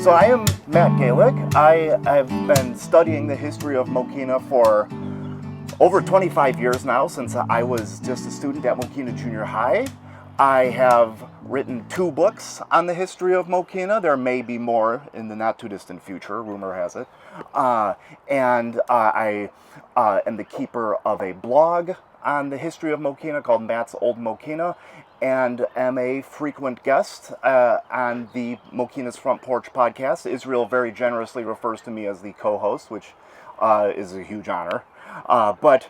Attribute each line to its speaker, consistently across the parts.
Speaker 1: So I am Matt Galik. I have been studying the history of Mokena for over 25 years now, since I was just a student at Mokena Junior High. I have written 2 books on the history of Mokena. There may be more in the not too distant future, rumor has it. I am the keeper of a blog on the history of Mokena called Matt's Old Mokena, and am a frequent guest on the Mokena's Front Porch podcast. Israel very generously refers to me as the co-host, which is a huge honor. But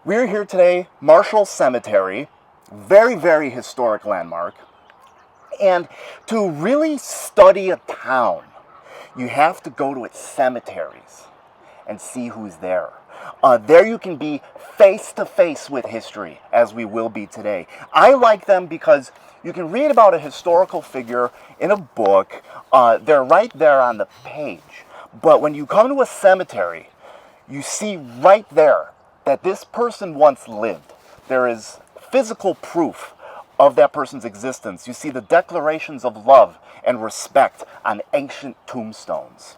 Speaker 1: we're here today, Marshall Cemetery, very, very historic landmark. And to really study a town, you have to go to its cemeteries and see who's there. There you can be face to face with history, as we will be today. I like them because you can read about a historical figure in a book. They're right there on the page. But when you come to a cemetery, you see right there that this person once lived. There is physical proof of that person's existence. You see the declarations of love and respect on ancient tombstones.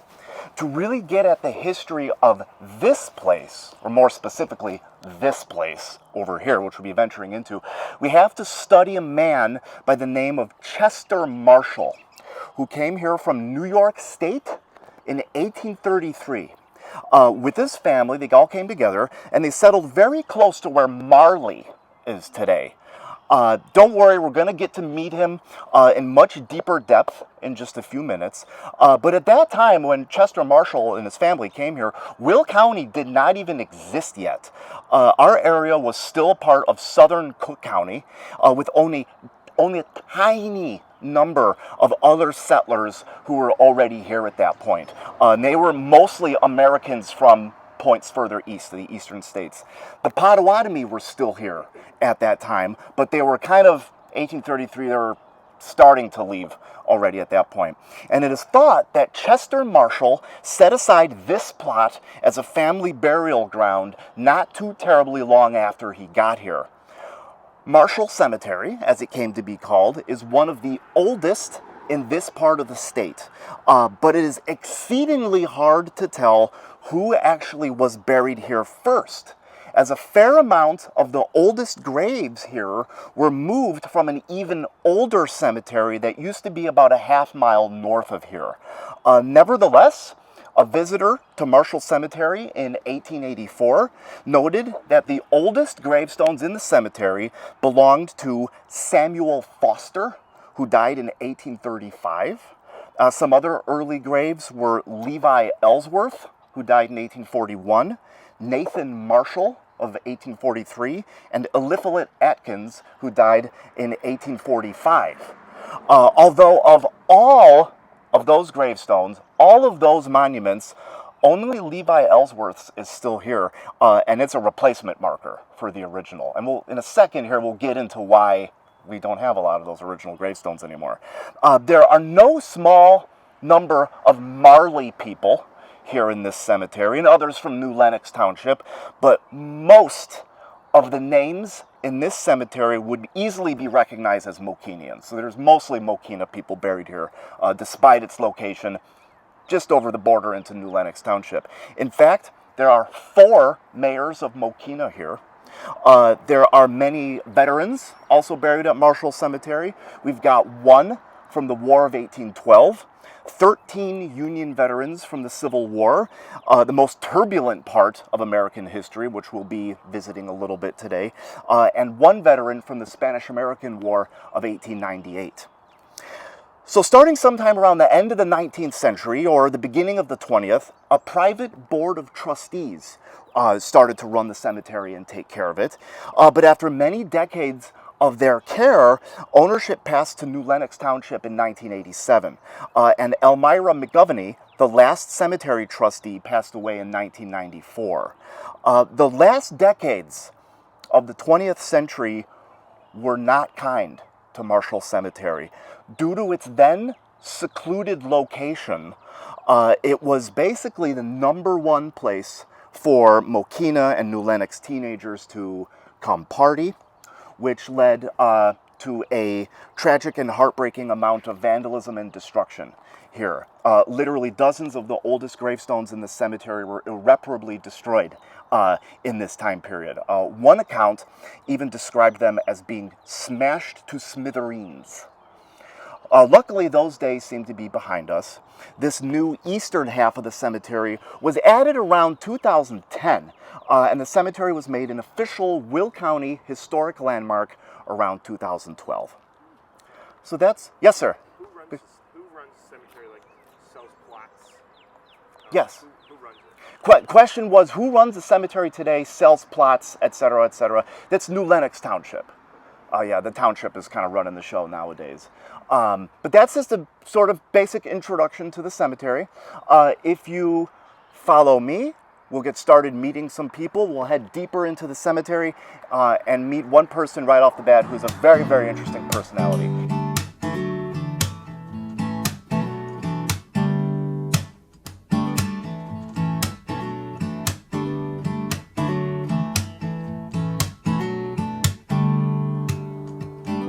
Speaker 1: To really get at the history of this place, or more specifically, this place over here, which we'll be venturing into, we have to study a man by the name of Chester Marshall, who came here from New York State in 1833. With his family, they all came together, and they settled very close to where Marley is today. Don't worry, we're going to get to meet him in much deeper depth in just a few minutes. But at that time, when Chester Marshall and his family came here, Will County did not even exist yet. Our area was still a part of southern Cook County, with only a tiny number of other settlers who were already here at that point. They were mostly Americans from points further east, to the eastern states. The Potawatomi were still here at that time, but they were kind of, 1833, they were starting to leave already at that point. And it is thought that Chester Marshall set aside this plot as a family burial ground not too terribly long after he got here. Marshall Cemetery, as it came to be called, is one of the oldest in this part of the state, but it is exceedingly hard to tell who actually was buried here first, as a fair amount of the oldest graves here were moved from an even older cemetery that used to be about a half-mile north of here. Nevertheless, a visitor to Marshall Cemetery in 1884 noted that the oldest gravestones in the cemetery belonged to Samuel Foster, who died in 1835. Some other early graves were Levi Ellsworth, who died in 1841, Nathan Marshall of 1843, and Eliphalet Atkins, who died in 1845. Although of all of those gravestones, all of those monuments, only Levi Ellsworth's is still here, and it's a replacement marker for the original. And in a second here, we'll get into why we don't have a lot of those original gravestones anymore. There are no small number of Marley people here in this cemetery, and others from New Lenox Township, but most of the names in this cemetery would easily be recognized as Mokenians. So there's mostly Mokena people buried here, despite its location just over the border into New Lenox Township. In fact, there are 4 mayors of Mokena here. There are many veterans also buried at Marshall Cemetery. We've got 1 from the War of 1812, 13 Union veterans from the Civil War, the most turbulent part of American history, which we'll be visiting a little bit today, and 1 veteran from the Spanish-American War of 1898. So starting sometime around the end of the 19th century or the beginning of the 20th, a private board of trustees started to run the cemetery and take care of it. But after many decades of their care, ownership passed to New Lenox Township in 1987. And Elmira McGovney, the last cemetery trustee, passed away in 1994. The last decades of the 20th century were not kind to Marshall Cemetery. Due to its then secluded location, it was basically the #1 place for Mokena and New Lenox teenagers to come party, which led to a tragic and heartbreaking amount of vandalism and destruction here. Literally dozens of the oldest gravestones in the cemetery were irreparably destroyed in this time period. One account even described them as being smashed to smithereens. Luckily, those days seem to be behind us. This new eastern half of the cemetery was added around 2010, and the cemetery was made an official Will County historic landmark around 2012. So that's, yes, sir.
Speaker 2: Who runs the cemetery, like sells plots?
Speaker 1: Yes.
Speaker 2: Who runs it?
Speaker 1: Question was, who runs the cemetery today, sells plots, etc., etc.? That's New Lenox Township. Yeah, the township is kind of running the show nowadays. But that's just a sort of basic introduction to the cemetery. If you follow me, we'll get started meeting some people. We'll head deeper into the cemetery and meet one person right off the bat who's a very, very interesting personality.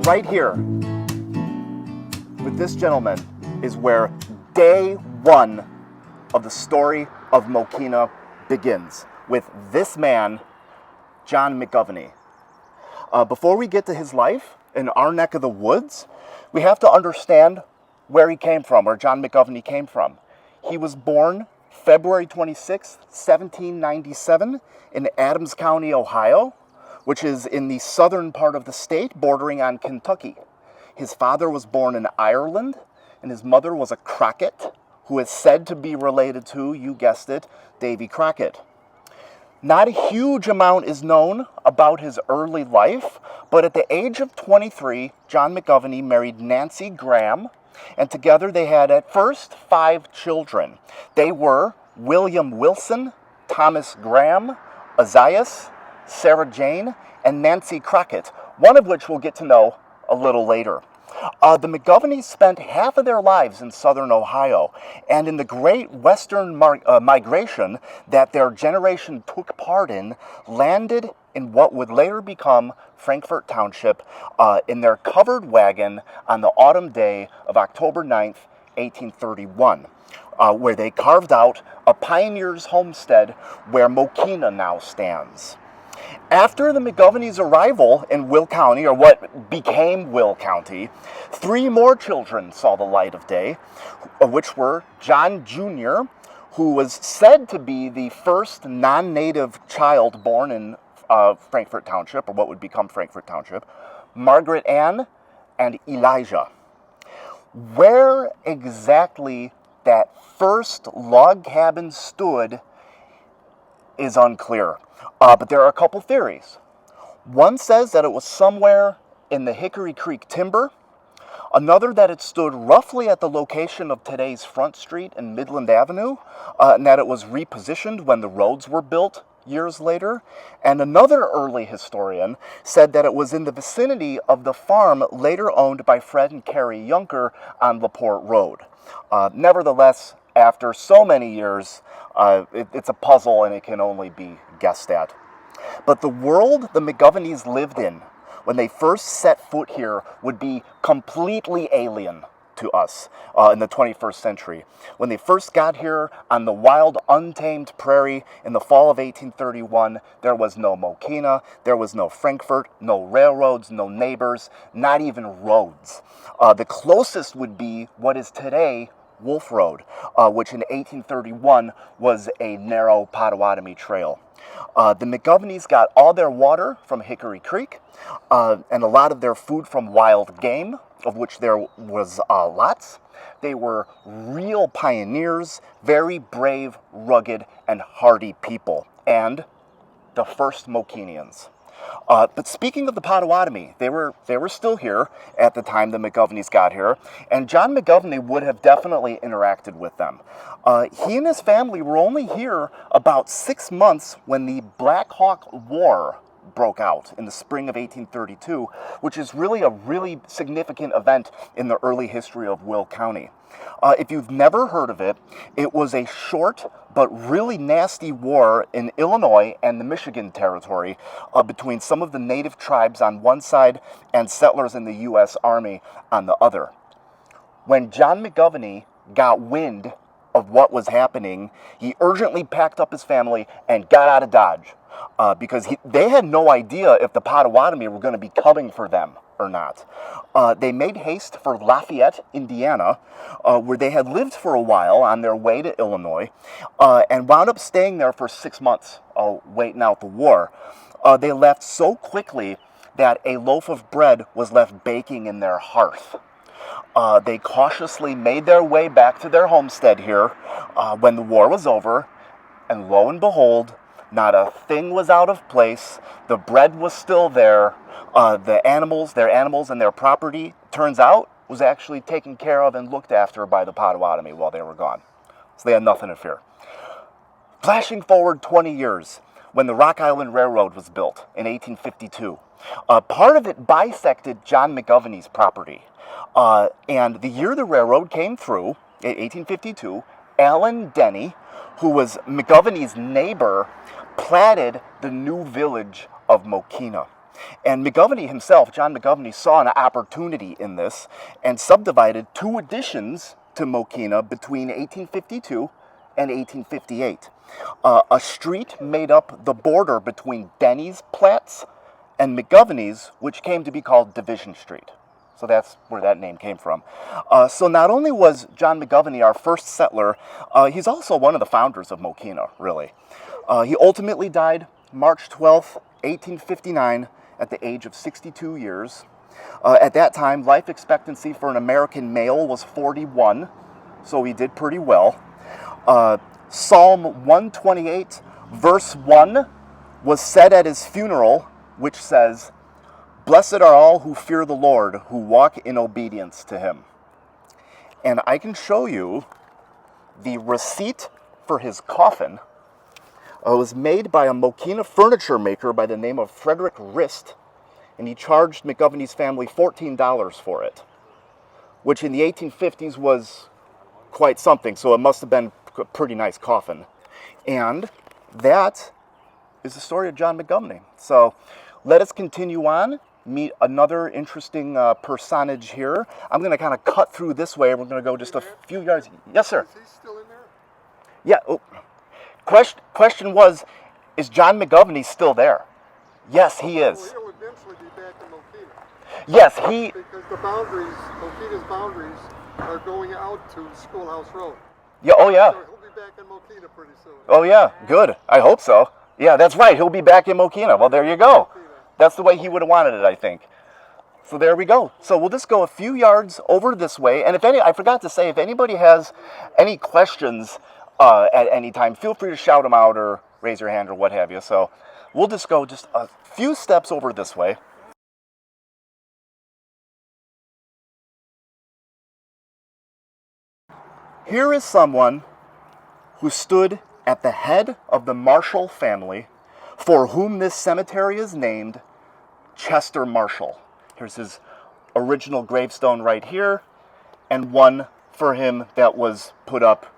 Speaker 1: Right here, with this gentleman, is where day one of the story of Mokena begins, with this man, John McGovney. Before we get to his life in our neck of the woods, we have to understand where he came from, where John McGovney came from. He was born February 26, 1797, in Adams County, Ohio, which is in the southern part of the state, bordering on Kentucky. His father was born in Ireland, and his mother was a Crockett, who is said to be related to, you guessed it, Davy Crockett. Not a huge amount is known about his early life, but at the age of 23, John McGovney married Nancy Graham, and together they had at first 5 children. They were William Wilson, Thomas Graham, Azias, Sarah Jane, and Nancy Crockett, one of which we'll get to know a little later. The McGovneys spent half of their lives in southern Ohio, and in the Great Western Migration that their generation took part in, landed in what would later become Frankfort Township in their covered wagon on the autumn day of October 9th, 1831. Where they carved out a pioneer's homestead where Mokena now stands. After the McGovneys' arrival in Will County, or what became Will County, 3 more children saw the light of day, which were John Jr., who was said to be the first non-native child born in Frankfort Township, or what would become Frankfort Township, Margaret Ann, and Elijah. Where exactly that first log cabin stood is unclear. But there are a couple theories. One says that it was somewhere in the Hickory Creek timber. Another that it stood roughly at the location of today's Front Street and Midland Avenue, and that it was repositioned when the roads were built years later. And another early historian said that it was in the vicinity of the farm later owned by Fred and Carrie Yunker on LaPorte Road. Nevertheless, after so many years, it's a puzzle and it can only be guessed at. But the world the McGovneys lived in when they first set foot here would be completely alien to us in the 21st century. When they first got here on the wild, untamed prairie in the fall of 1831, there was no Mokena, there was no Frankfort, no railroads, no neighbors, not even roads. The closest would be what is today Wolf Road, which in 1831 was a narrow Potawatomi trail. The McGovneys got all their water from Hickory Creek, and a lot of their food from wild game, of which there was lots. They were real pioneers, very brave, rugged, and hardy people, and the first Mokenians. But speaking of the Potawatomi, they were still here at the time the McGovneys got here, and John McGovney would have definitely interacted with them. He and his family were only here about 6 months when the Black Hawk War broke out in the spring of 1832, which is really a really significant event in the early history of Will County. If you've never heard of it, it was a short but really nasty war in Illinois and the Michigan Territory between some of the native tribes on one side and settlers in the U.S. Army on the other. When John McGovney got wind of what was happening, he urgently packed up his family and got out of Dodge because they had no idea if the Potawatomi were going to be coming for them or not. They made haste for Lafayette, Indiana, where they had lived for a while on their way to Illinois, and wound up staying there for 6 months, waiting out the war. They left so quickly that a loaf of bread was left baking in their hearth. They cautiously made their way back to their homestead here when the war was over, and lo and behold, not a thing was out of place. The bread was still there. Their animals and their property, turns out, was actually taken care of and looked after by the Potawatomi while they were gone. So they had nothing to fear. Flashing forward 20 years, when the Rock Island Railroad was built in 1852, part of it bisected John McGovney's property. And the year the railroad came through, in 1852, Allen Denny, who was McGovney's neighbor, platted the new village of Mokena. And McGovney himself, John McGovney, saw an opportunity in this and subdivided 2 additions to Mokena between 1852 and 1858. A street made up the border between Denny's plats and McGovney's, which came to be called Division Street. So that's where that name came from. So not only was John McGovney our first settler, he's also one of the founders of Mokena, really. He ultimately died March 12th, 1859, at the age of 62 years. At that time, life expectancy for an American male was 41, so he did pretty well. Psalm 128, verse 1, was said at his funeral, which says, "Blessed are all who fear the Lord, who walk in obedience to him." And I can show you the receipt for his coffin. It was made by a Mokena furniture maker by the name of Frederick Rist, and he charged McGovney's family $14 for it, which in the 1850s was quite something, so it must have been a pretty nice coffin. And that is the story of John McGovney. So let us continue on, meet another interesting personage here. I'm going to kind of cut through this way. We're going to go just a few yards. Yes, sir.
Speaker 3: Is he still in there?
Speaker 1: Yeah. Oh. Question was, is John McGovney still there? Yes, he is.
Speaker 3: Well, he'll eventually be back in Mokena.
Speaker 1: Yes, he...
Speaker 3: Because the boundaries, Mokena's boundaries, are going out to Schoolhouse Road.
Speaker 1: Yeah. Oh, yeah.
Speaker 3: So he'll be back in Mokena pretty soon.
Speaker 1: Oh, yeah. Good. I hope so. Yeah, that's right. He'll be back in Mokena. Well, there you go. That's the way he would have wanted it, I think. So there we go. So we'll just go a few yards over this way. And I forgot to say, if anybody has any questions at any time, feel free to shout them out or raise your hand or what have you. So we'll just go just a few steps over this way. Here is someone who stood at the head of the Marshall family, for whom this cemetery is named, Chester Marshall. Here's his original gravestone right here, and one for him that was put up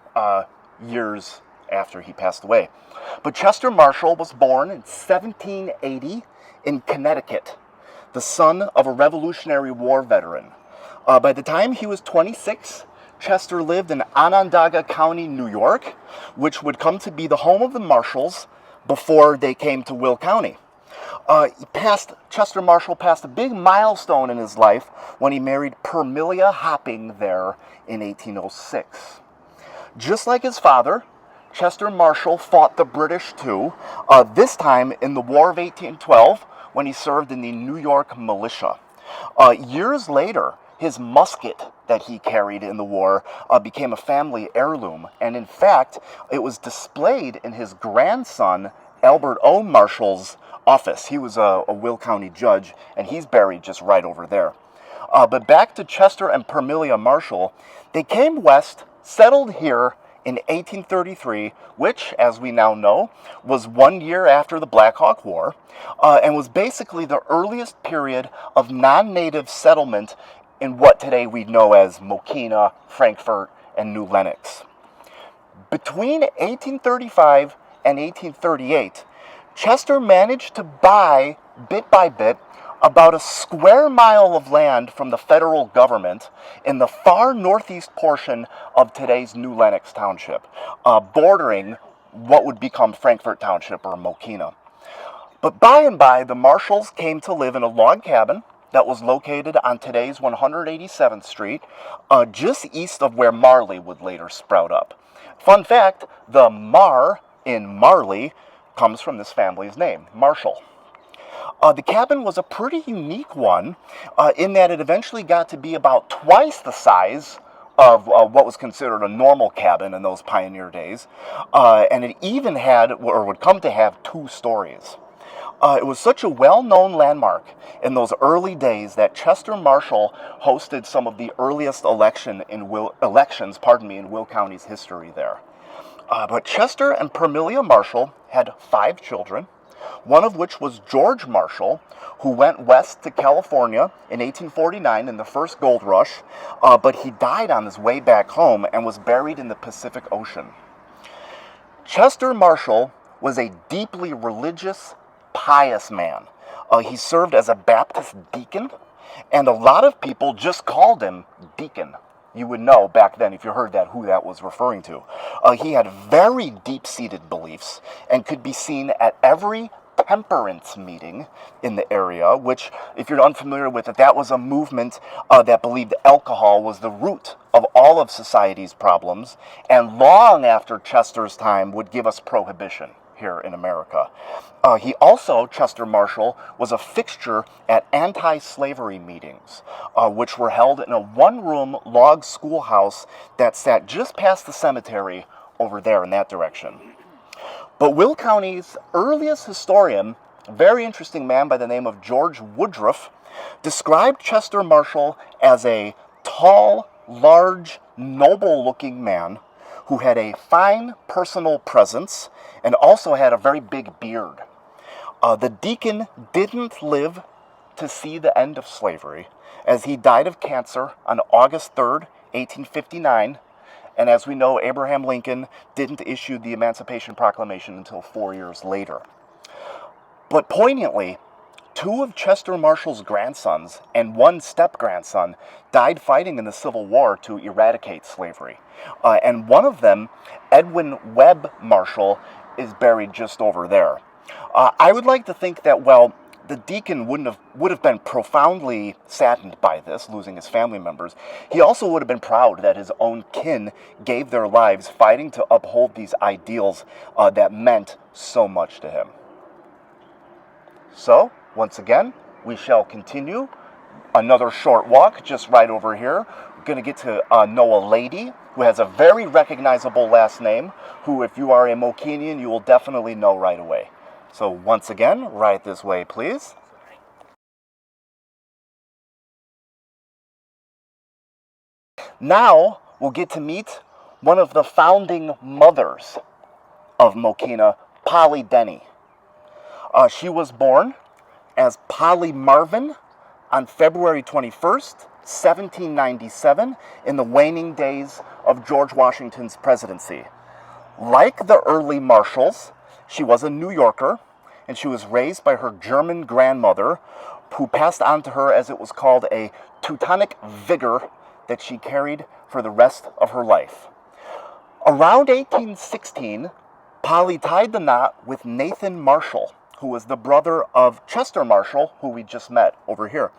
Speaker 1: years after he passed away. But Chester Marshall was born in 1780 in Connecticut, the son of a Revolutionary War veteran. By the time he was 26, Chester lived in Onondaga County, New York, which would come to be the home of the Marshalls before they came to Will County. Chester Marshall passed a big milestone in his life when he married Permilia Hopping there in 1806. Just like his father, Chester Marshall fought the British too, this time in the War of 1812 when he served in the New York militia. Years later, his musket that he carried in the war became a family heirloom, and in fact, it was displayed in his grandson, Albert O. Marshall's office. He was a Will County judge, and he's buried just right over there. But back to Chester and Permilia Marshall, they came west, settled here in 1833, which, as we now know, was 1 year after the Black Hawk War, and was basically the earliest period of non-native settlement in what today we know as Mokena, Frankfurt, and New Lenox. Between 1835 and 1838, Chester managed to buy, bit by bit, about a square mile of land from the federal government in the far northeast portion of today's New Lenox Township, bordering what would become Frankfurt Township or Mokena. But by and by, the Marshalls came to live in a log cabin that was located on today's 187th Street, just east of where Marley would later sprout up. Fun fact, the Mar in Marley comes from this family's name, Marshall. The cabin was a pretty unique one in that it eventually got to be about twice the size of what was considered a normal cabin in those pioneer days, and it even had, or would come to have, 2 stories. It was such a well-known landmark in those early days that Chester Marshall hosted some of the earliest elections in Will County's history there. But Chester and Permelia Marshall had 5 children, one of which was George Marshall, who went west to California in 1849 in the first gold rush, but he died on his way back home and was buried in the Pacific Ocean. Chester Marshall was a deeply religious, pious man. He served as a Baptist deacon, and a lot of people just called him Deacon. You would know back then, if you heard that, who that was referring to. He had very deep-seated beliefs and could be seen at every temperance meeting in the area, which, if you're unfamiliar with it, that was a movement that believed alcohol was the root of all of society's problems, and long after Chester's time would give us prohibition here in America. Chester Marshall, was a fixture at anti-slavery meetings, which were held in a 1-room log schoolhouse that sat just past the cemetery over there in that direction. But Will County's earliest historian, a very interesting man by the name of George Woodruff, described Chester Marshall as a tall, large, noble-looking man who had a fine personal presence and also had a very big beard. The deacon didn't live to see the end of slavery, as he died of cancer on August 3rd, 1859, and as we know, Abraham Lincoln didn't issue the Emancipation Proclamation until 4 years later. But poignantly, 2 of Chester Marshall's grandsons and 1 step-grandson died fighting in the Civil War to eradicate slavery. And one of them, Edwin Webb Marshall, is buried just over there. I would like to think that, well, the deacon would have been profoundly saddened by this, losing his family members. He also would have been proud that his own kin gave their lives fighting to uphold these ideals that meant so much to him. So, once again, we shall continue another short walk just right over here. We're going to get to know a lady who has a very recognizable last name, who, if you are a Mokenian, you will definitely know right away. So once again, right this way, please. Now we'll get to meet one of the founding mothers of Mokena, Polly Denny. She was born as Polly Marvin on February 21st, 1797, in the waning days of George Washington's presidency. Like the early Marshalls, she was a New Yorker, and she was raised by her German grandmother, who passed on to her, as it was called, a Teutonic vigor that she carried for the rest of her life. Around 1816, Polly tied the knot with Nathan Marshall, who was the brother of Chester Marshall, who we just met over here.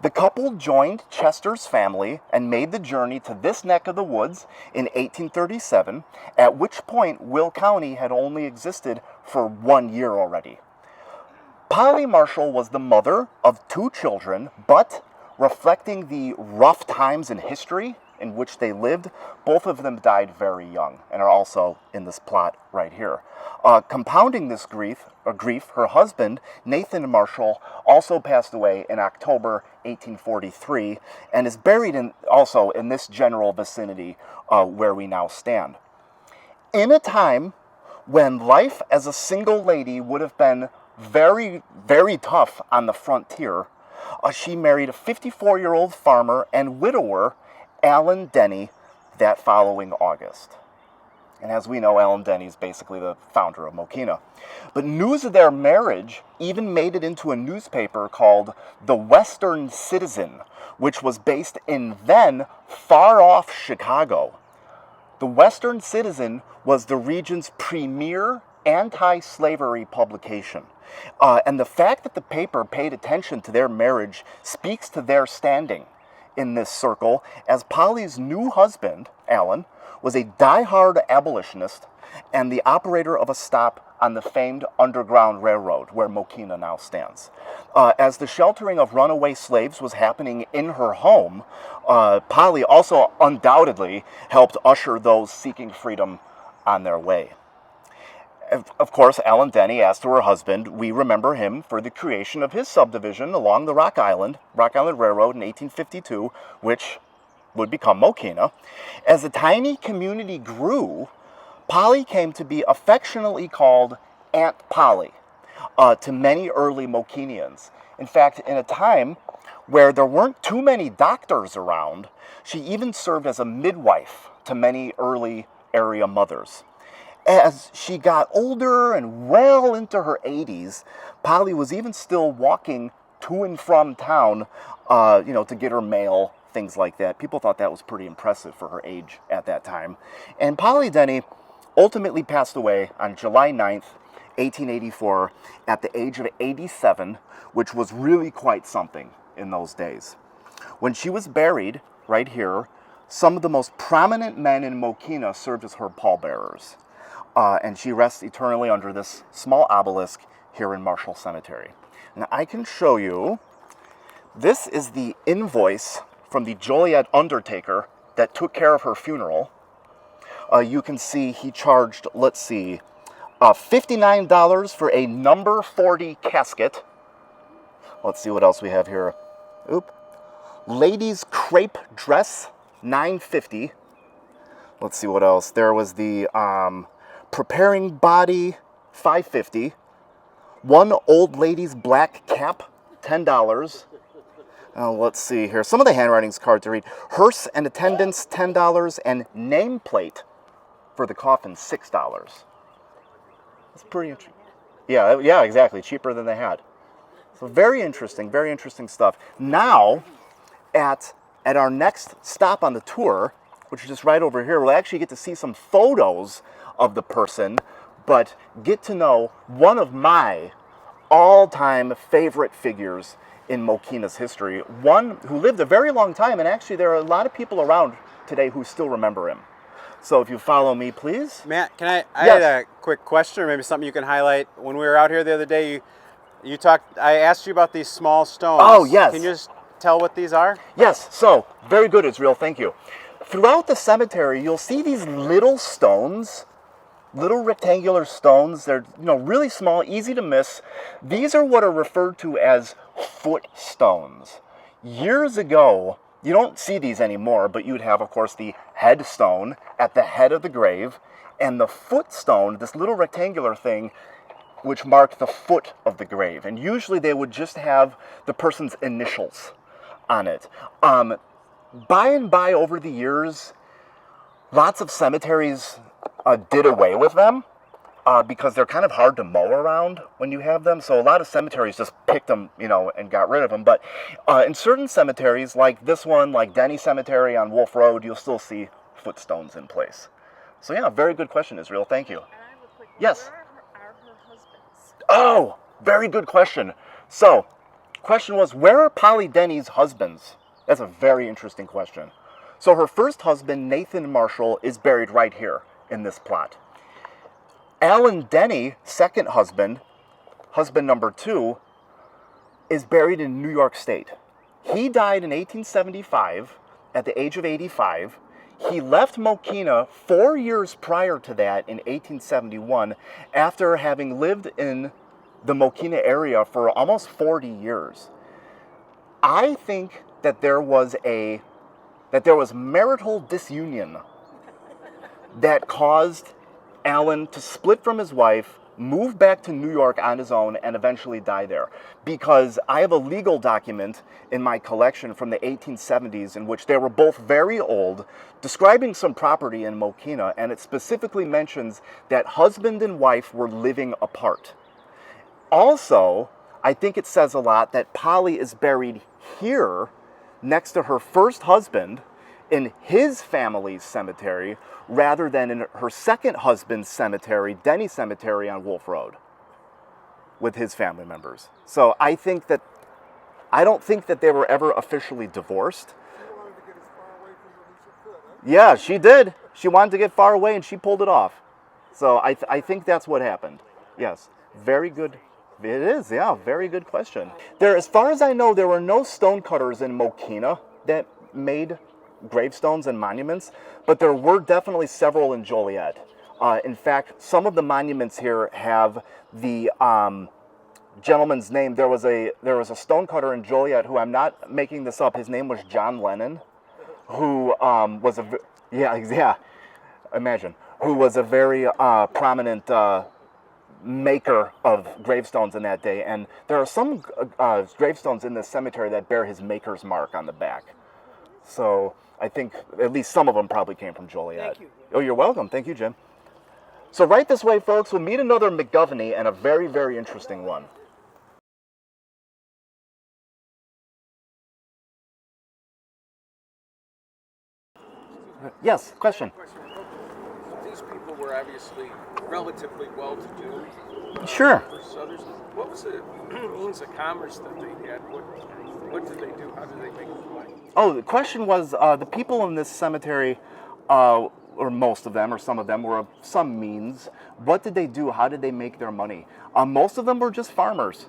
Speaker 1: The couple joined Chester's family and made the journey to this neck of the woods in 1837, at which point Will County had only existed for 1 year already. Polly Marshall was the mother of 2 children, but reflecting the rough times in history in which they lived, both of them died very young and are also in this plot right here. Compounding this grief, her husband, Nathan Marshall, also passed away in October 1843 and is buried also in this general vicinity where we now stand. in a time when life as a single lady would have been very, very tough on the frontier, she married a 54-year-old farmer and widower, Allen Denny, that following August. And as we know, Allen Denny is basically the founder of Mokena. But news of their marriage even made it into a newspaper called The Western Citizen, which was based in then far-off Chicago. The Western Citizen was the region's premier anti-slavery publication. And the fact that the paper paid attention to their marriage speaks to their standing in this circle, as Polly's new husband, Allen, was a die-hard abolitionist and the operator of a stop on the famed Underground Railroad, where Mokena now stands. As the sheltering of runaway slaves was happening in her home, Polly also undoubtedly helped usher those seeking freedom on their way. Of course, Allen Denny, as to her husband, we remember him for the creation of his subdivision along the Rock Island Railroad in 1852, which would become Mokena. As the tiny community grew, Polly came to be affectionately called Aunt Polly to many early Mokenians. In fact, in a time where there weren't too many doctors around, she even served as a midwife to many early area mothers. As she got older and well into her 80s, Polly was even still walking to and from town, to get her mail, things like that. People thought that was pretty impressive for her age at that time. And Polly Denny ultimately passed away on July 9th, 1884, at the age of 87, which was really quite something in those days. When she was buried, right here, some of the most prominent men in Mokena served as her pallbearers. And she rests eternally under this small obelisk here in Marshall Cemetery. And I can show you, this is the invoice from the Joliet undertaker that took care of her funeral. You can see he charged, $59 for a number 40 casket. Let's see what else we have here. Ladies crepe dress, $9.50. Let's see what else. There was the preparing body, $5.50. One old lady's black cap, $10. Let's see here. Some of the handwriting's hard to read. Hearse and attendance, $10, and nameplate for the coffin, $6. That's pretty interesting. Yeah, exactly. Cheaper than they had. So very interesting stuff. Now, at our next stop on the tour, which is just right over here, we'll actually get to see some photos of the person, but get to know one of my all-time favorite figures in Mokena's history, one who lived a very long time, and actually there are a lot of people around today who still remember him. So if you follow me, please.
Speaker 4: Matt, I
Speaker 1: Yes.
Speaker 4: had a quick question, or maybe something you can highlight. When we were out here the other day, you talked, I asked you about these small stones.
Speaker 1: Oh, yes.
Speaker 4: Can you just tell what these are?
Speaker 1: Yes, so, very good, Israel, thank you. Throughout the cemetery, you'll see these little stones, little rectangular stones. They're really small, easy to miss. These are what are referred to as foot stones. Years ago, you don't see these anymore, but you'd have, of course, the headstone at the head of the grave, and the foot stone, this little rectangular thing, which marked the foot of the grave. And usually they would just have the person's initials on it. By and by, over the years, lots of cemeteries did away with them because they're kind of hard to mow around when you have them. So a lot of cemeteries just picked them, and got rid of them. But in certain cemeteries, like this one, like Denny Cemetery on Wolf Road, you'll still see footstones in place. So yeah, very good question, Israel. Thank you.
Speaker 5: And I have a quick one.
Speaker 1: Yes.
Speaker 5: Where are her husbands?
Speaker 1: Oh, very good question. So, question was, where are Polly Denny's husbands? That's a very interesting question. So her first husband, Nathan Marshall, is buried right here in this plot. Allen Denny, second husband, husband number 2, is buried in New York State. He died in 1875 at the age of 85. He left Mokena 4 years prior to that in 1871 after having lived in the Mokena area for almost 40 years. I think that there was marital disunion that caused Alan to split from his wife, move back to New York on his own, and eventually die there. Because I have a legal document in my collection from the 1870s in which they were both very old, describing some property in Mokena, and it specifically mentions that husband and wife were living apart. Also, I think it says a lot that Polly is buried here next to her first husband in his family's cemetery rather than in her second husband's cemetery, Denny Cemetery on Wolf Road, with his family members. So I don't think that they were ever officially divorced.
Speaker 3: She wanted to get as far away from him as she could, huh?
Speaker 1: Yeah, she did. She wanted to get far away and she pulled it off. So I think that's what happened. Yes, very good. It is, yeah, very good question. As far as I know, there were no stonecutters in Mokena that made gravestones and monuments, but there were definitely several in Joliet. In fact, some of the monuments here have the gentleman's name. There was a stonecutter in Joliet who, I'm not making this up, his name was John Lennon, who was who was a very prominent maker of gravestones in that day, and there are some gravestones in this cemetery that bear his maker's mark on the back. So I think at least some of them probably came from Joliet.
Speaker 6: Thank you.
Speaker 1: Oh, you're welcome. Thank you, Jim. So right this way, folks, we'll meet another McGovney, and a very, very interesting one. Yes, question.
Speaker 6: These people were obviously relatively well-to-do
Speaker 1: Sure.
Speaker 6: versus others. What was the means of commerce that they had? What did they do? How did they make money?
Speaker 1: Oh, the question was, the people in this cemetery, or most of them, or some of them, were of some means. What did they do? How did they make their money? Most of them were just farmers.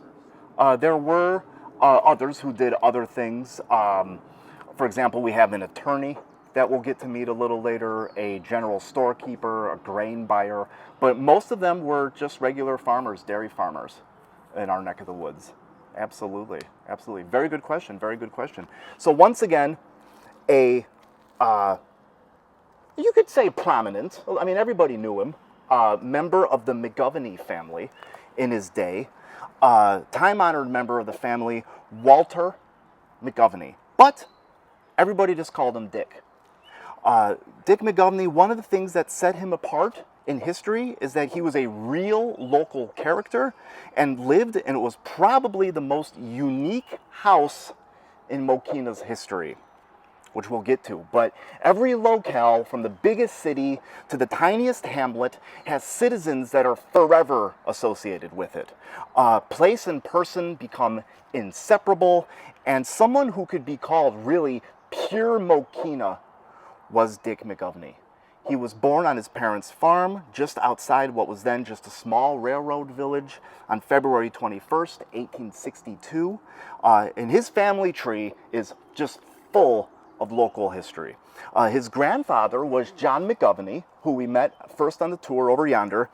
Speaker 1: There were others who did other things. For example, we have an attorney that we'll get to meet a little later, a general storekeeper, a grain buyer, but most of them were just regular farmers, dairy farmers in our neck of the woods. Absolutely, absolutely. Very good question, very good question. So once again, you could say prominent, I mean everybody knew him, member of the McGovney family in his day, time-honored member of the family, Walter McGovney. But everybody just called him Dick. Dick McGovney, one of the things that set him apart in history is that he was a real local character and lived, and it was probably the most unique house in Mokena's history, which we'll get to. But every locale, from the biggest city to the tiniest hamlet, has citizens that are forever associated with it. Place and person become inseparable, and someone who could be called really pure Mokena was Dick McGovney. He was born on his parents' farm just outside what was then just a small railroad village on February 21st, 1862. And his family tree is just full of local history. His grandfather was John McGovney, who we met first on the tour over yonder,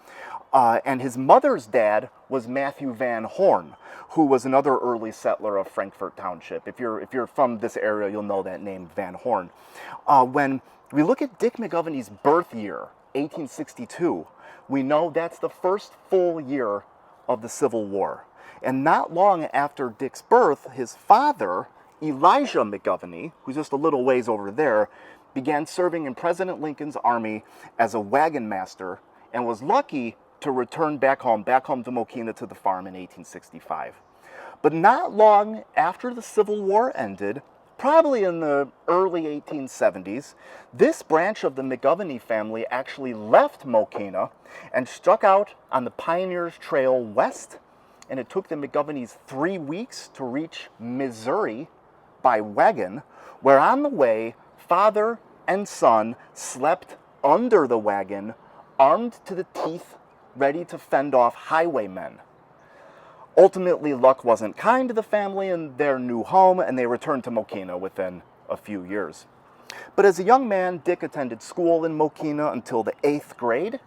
Speaker 1: and his mother's dad was Matthew Van Horn, who was another early settler of Frankfort Township. If you're from this area, you'll know that name, Van Horn. When we look at Dick McGovney's birth year, 1862, we know that's the first full year of the Civil War. And not long after Dick's birth, his father, Elijah McGovney, who's just a little ways over there, began serving in President Lincoln's army as a wagon master and was lucky to return back home to Mokena to the farm in 1865. But not long after the Civil War ended, probably in the early 1870s, this branch of the McGovney family actually left Mokena and struck out on the Pioneers Trail west, and it took the McGovneys 3 weeks to reach Missouri by wagon, where on the way, father and son slept under the wagon, armed to the teeth, ready to fend off highwaymen. Ultimately, luck wasn't kind to the family in their new home, and they returned to Mokena within a few years. But as a young man, Dick attended school in Mokena until the 8th grade,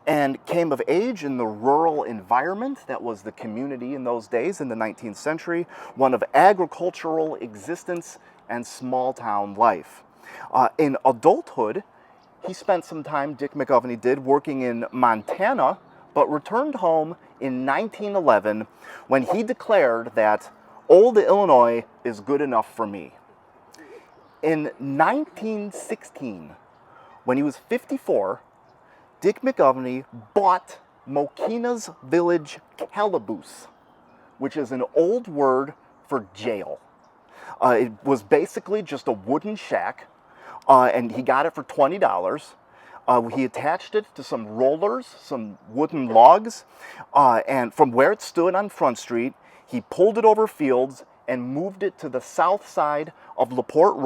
Speaker 1: and came of age in the rural environment that was the community in those days in the 19th century, one of agricultural existence and small town life. In adulthood, he spent some time, Dick McGovney did, working in Montana, but returned home in 1911 when he declared that old Illinois is good enough for me. In 1916, when he was 54, Dick McGovney bought Mokena's village calaboose, which is an old word for jail. It was basically just a wooden shack, and he got it for $20. He attached it to some rollers, some wooden logs, and from where it stood on Front Street, he pulled it over fields and moved it to the south side of LaPorte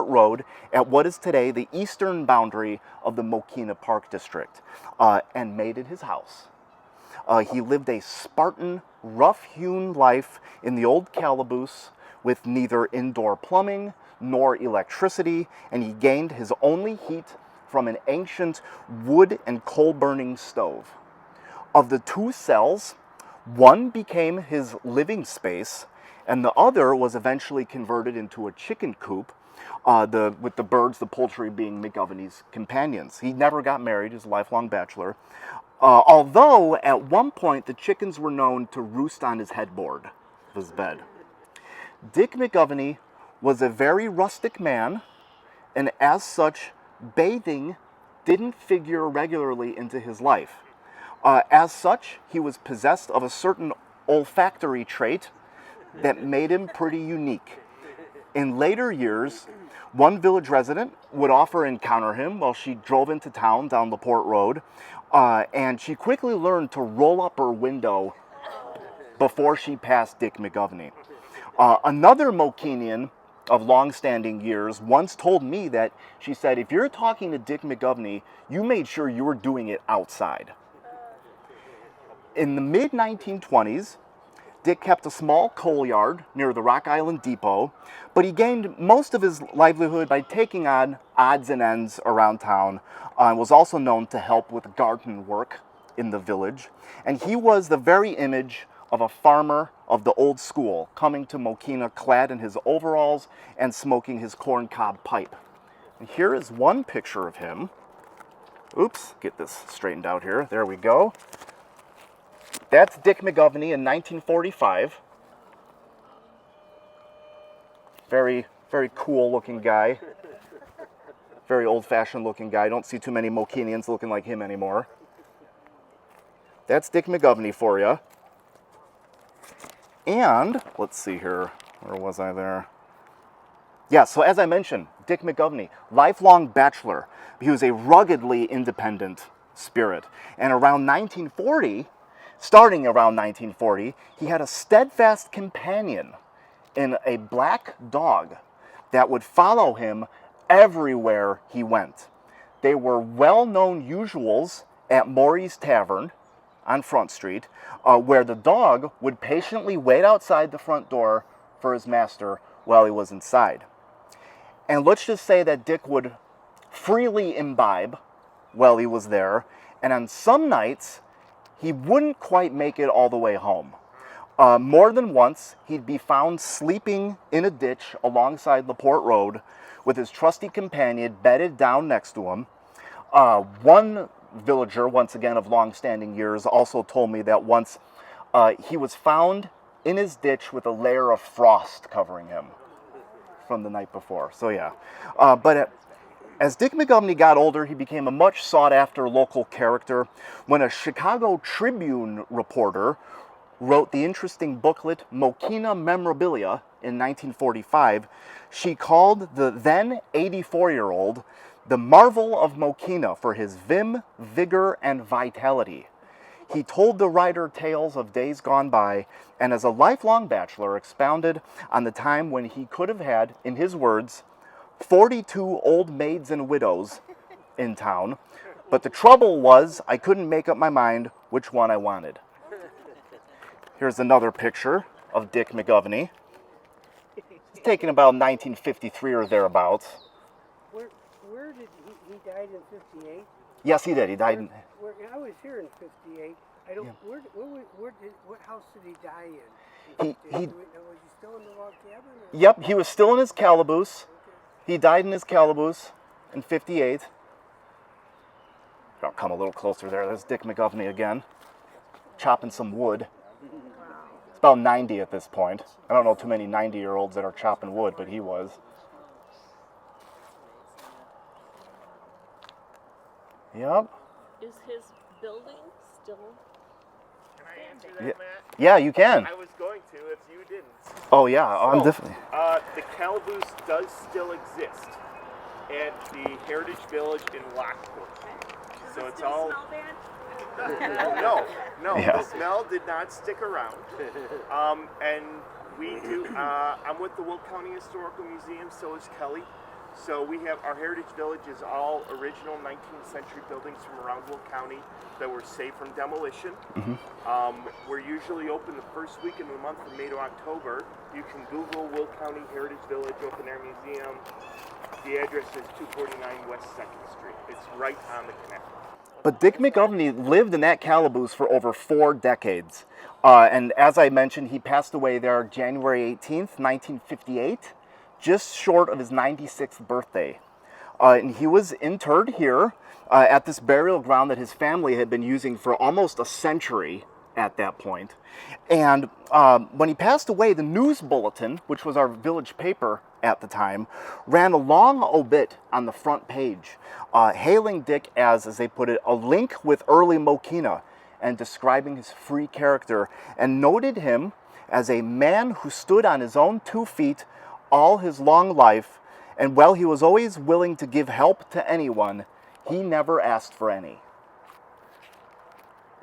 Speaker 1: Road at what is today the eastern boundary of the Mokena Park District, and made it his house. He lived a Spartan, rough-hewn life in the old calaboose with neither indoor plumbing nor electricity, and he gained his only heat from an ancient wood and coal-burning stove. Of the two cells, one became his living space, and the other was eventually converted into a chicken coop, with the birds, the poultry being McGovney's companions. He never got married, he was a lifelong bachelor, although at one point the chickens were known to roost on his headboard of his bed. Dick McGovney was a very rustic man, and as such, bathing didn't figure regularly into his life. As such, he was possessed of a certain olfactory trait that made him pretty unique. In later years, one village resident would offer to encounter him while she drove into town down LaPorte Road, and she quickly learned to roll up her window before she passed Dick McGovney. Another Mokenian of long-standing years once told me that, she said, if you're talking to Dick McGovney, you made sure you were doing it outside. In the mid-1920s, Dick kept a small coal yard near the Rock Island Depot, but he gained most of his livelihood by taking on odds and ends around town, and was also known to help with garden work in the village. And he was the very image of a farmer of the old school, coming to Mokena clad in his overalls and smoking his corncob pipe. And here is one picture of him. Oops, get this straightened out here. There we go. That's Dick McGovney in 1945. Very, very cool looking guy. Very old-fashioned looking guy. Don't see too many Mokenians looking like him anymore. That's Dick McGovney for you. And, let's see here, where was I there? Yeah, so as I mentioned, Dick McGovney, lifelong bachelor. He was a ruggedly independent spirit. And starting around 1940, he had a steadfast companion in a black dog that would follow him everywhere he went. They were well-known usuals at Maury's Tavern on Front Street, where the dog would patiently wait outside the front door for his master while he was inside. And let's just say that Dick would freely imbibe while he was there, and on some nights, he wouldn't quite make it all the way home. More than once, he'd be found sleeping in a ditch alongside LaPorte Road with his trusty companion bedded down next to him. One villager, once again of long-standing years, also told me that once he was found in his ditch with a layer of frost covering him from the night before. So yeah. As Dick McGovney got older, he became a much sought-after local character. When a Chicago Tribune reporter wrote the interesting booklet Mokena Memorabilia in 1945, she called the then 84-year-old the marvel of Mokena for his vim, vigor, and vitality. He told the writer tales of days gone by, and as a lifelong bachelor expounded on the time when he could have had, in his words, 42 old maids and widows in town, but the trouble was I couldn't make up my mind which one I wanted. Here's another picture of Dick McGovney. It's taken about 1953 or thereabouts.
Speaker 7: Where did he died in 58?
Speaker 1: Yes, he did. He died in...
Speaker 7: I was here in 58. I don't.
Speaker 1: Yeah.
Speaker 7: What house did he die in? Was he still in the log cabin? Or?
Speaker 1: Yep, he was still in his calaboose. He died in his calaboose. in 58. I'll come a little closer there. There's Dick McGovney again, chopping some wood. It's about 90 at this point. I don't know too many 90-year-olds that are chopping wood, but he was. Yep.
Speaker 5: Is his building still?
Speaker 2: Can I answer
Speaker 1: Yeah,
Speaker 2: that, Matt?
Speaker 1: yeah, you can.
Speaker 2: I was going to if you didn't.
Speaker 1: Oh yeah, I'm
Speaker 2: So,
Speaker 1: definitely.
Speaker 2: The calaboose does still exist at the Heritage Village in Lockport. So it's all. No,
Speaker 1: Yeah.
Speaker 2: the smell did not stick around. And we do. I'm with the Will County Historical Museum. So is Kelly. So we have our Heritage Village is all original 19th century buildings from around Will County that were saved from demolition. We're usually open the first week in the month of May to October. You can Google Will County Heritage Village Open Air Museum. The address is 249 West 2nd Street. It's right on the connect.
Speaker 1: But Dick McGovney lived in that calaboose for over 4 decades. And as I mentioned, he passed away there January 18th, 1958, just short of his 96th birthday. And he was interred here at this burial ground that his family had been using for almost a century at that point. And when he passed away, the News Bulletin, which was our village paper at the time, ran a long obit on the front page, hailing Dick as they put it, a link with early Mokena, and describing his free character, and noted him as a man who stood on his own 2 feet all his long life, and while he was always willing to give help to anyone, he never asked for any.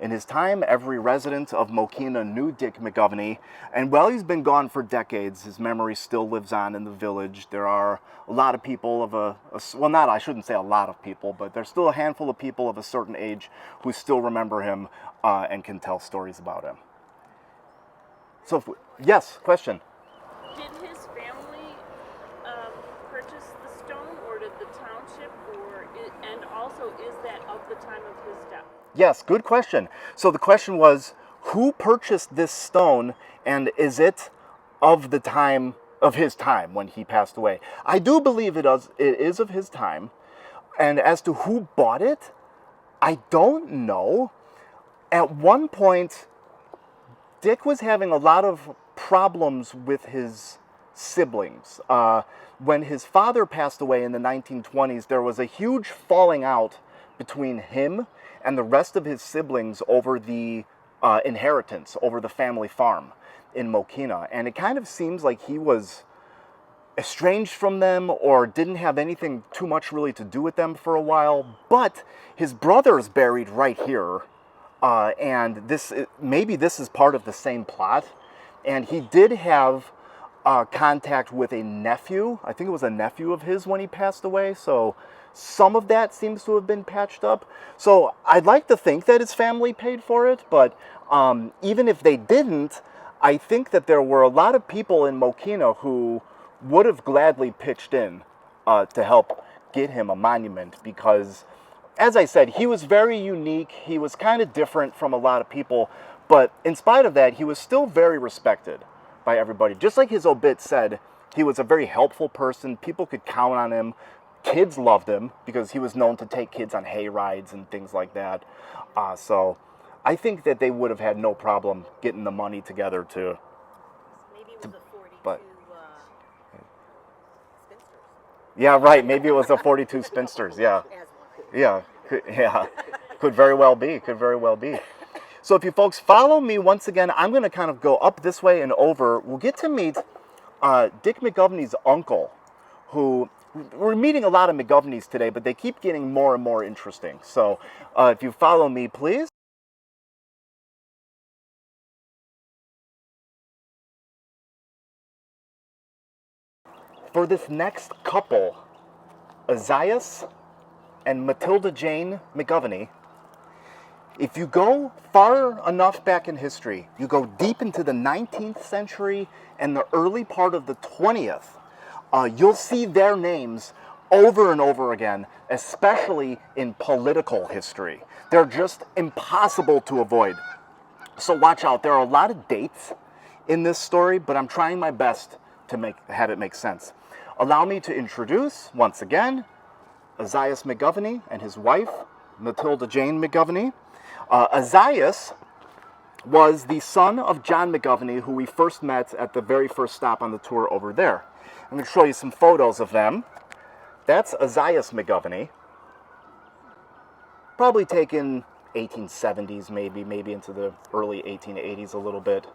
Speaker 1: In his time, every resident of Mokena knew Dick McGovney, and while he's been gone for decades, his memory still lives on in the village. There are a lot of people of I shouldn't say a lot of people, but there's still a handful of people of a certain age who still remember him and can tell stories about him. So, yes, question?
Speaker 5: Did his family purchase the stone, or did the township, and also is that of the time of his death?
Speaker 1: Yes, good question. So the question was, who purchased this stone, and is it of the time of his time when he passed away? I do believe it is of his time. And as to who bought it, I don't know. At one point, Dick was having a lot of problems with his siblings. When his father passed away in the 1920s, there was a huge falling out between him and the rest of his siblings over the inheritance, over the family farm in Mokena. And it kind of seems like he was estranged from them or didn't have anything too much really to do with them for a while. But his brother is buried right here. And maybe this is part of the same plot. And he did have contact with a nephew. I think it was a nephew of his when he passed away. So some of that seems to have been patched up. So I'd like to think that his family paid for it, but even if they didn't, I think that there were a lot of people in Mokena who would have gladly pitched in to help get him a monument because, as I said, he was very unique. He was kind of different from a lot of people, but in spite of that, he was still very respected by everybody. Just like his obit said, he was a very helpful person. People could count on him. Kids loved him because he was known to take kids on hay rides and things like that. So I think that they would have had no problem getting the money together to.
Speaker 8: Maybe it was a 42
Speaker 1: but-
Speaker 8: spinsters.
Speaker 1: Yeah, right. Maybe it was a 42 spinsters. Yeah.
Speaker 8: As one.
Speaker 1: Yeah. Could very well be. Could very well be. So if you folks follow me once again, I'm going to kind of go up this way and over. We'll get to meet Dick McGovney's uncle, who we're meeting a lot of McGovneys today, but they keep getting more and more interesting. So if you follow me, please. For this next couple, Isaias and Matilda Jane McGovney, if you go far enough back in history, you go deep into the 19th century and the early part of the 20th, you'll see their names over and over again, especially in political history. They're just impossible to avoid. So watch out. There are a lot of dates in this story, but I'm trying my best to have it make sense. Allow me to introduce, once again, Esaias McGovney and his wife, Matilda Jane McGovney. Esaias was the son of John McGovney, who we first met at the very first stop on the tour over there. I'm going to show you some photos of them. That's Esaias McGovney. Probably taken 1870s, maybe into the early 1880s a little bit.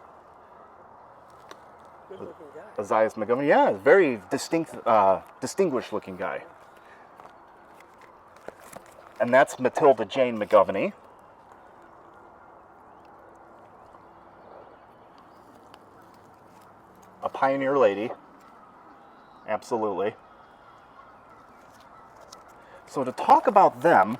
Speaker 7: Good looking guy.
Speaker 1: Esaias McGovney, yeah, very distinguished looking guy. And that's Matilda Jane McGovney. A pioneer lady. Absolutely. So to talk about them,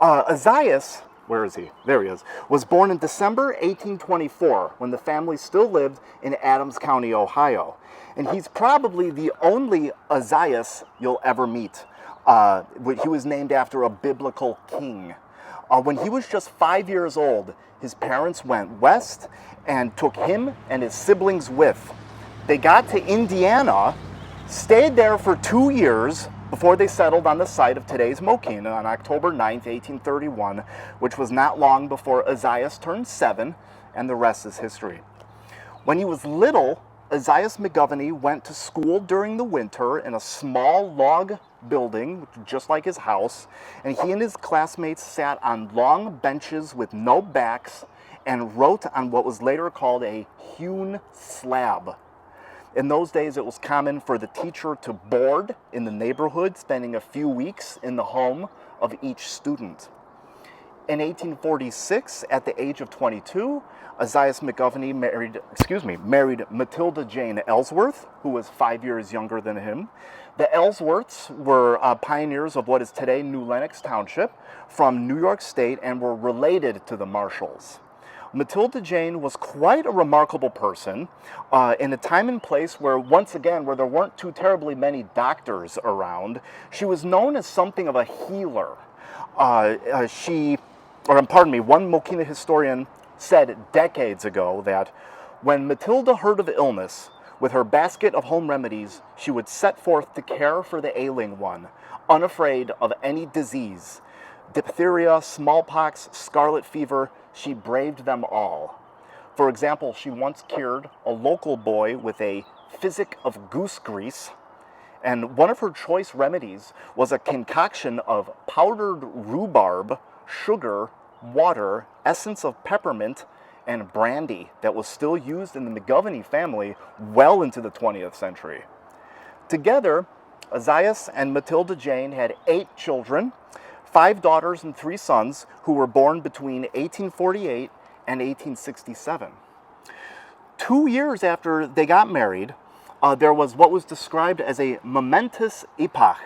Speaker 1: Esaias, where is he? There he is, was born in December 1824 when the family still lived in Adams County, Ohio. And he's probably the only Esaias you'll ever meet. He was named after a biblical king. When he was just 5 years old, his parents went west and took him and his siblings with. They got to Indiana, stayed there for 2 years before they settled on the site of today's Mokena on October 9th, 1831, which was not long before Esaias turned 7, and the rest is history. When he was little, Esaias McGovney went to school during the winter in a small log building, just like his house, and he and his classmates sat on long benches with no backs and wrote on what was later called a hewn slab. In those days, it was common for the teacher to board in the neighborhood, spending a few weeks in the home of each student. In 1846, at the age of 22, Esaias McGovney married Matilda Jane Ellsworth, who was 5 years younger than him. The Ellsworths were pioneers of what is today New Lenox Township from New York State and were related to the Marshalls. Matilda Jane was quite a remarkable person in a time and place where, once again, where there weren't too terribly many doctors around. She was known as something of a healer. One Mokena historian said decades ago that when Matilda heard of illness, with her basket of home remedies, she would set forth to care for the ailing one, unafraid of any disease. Diphtheria, smallpox, scarlet fever, she braved them all. For example, she once cured a local boy with a physic of goose grease, and one of her choice remedies was a concoction of powdered rhubarb, sugar, water, essence of peppermint, and brandy that was still used in the McGovney family well into the 20th century. Together, Esaias and Matilda Jane had 8 children, 5 daughters and 3 sons, who were born between 1848 and 1867. 2 years after they got married, there was what was described as a momentous epoch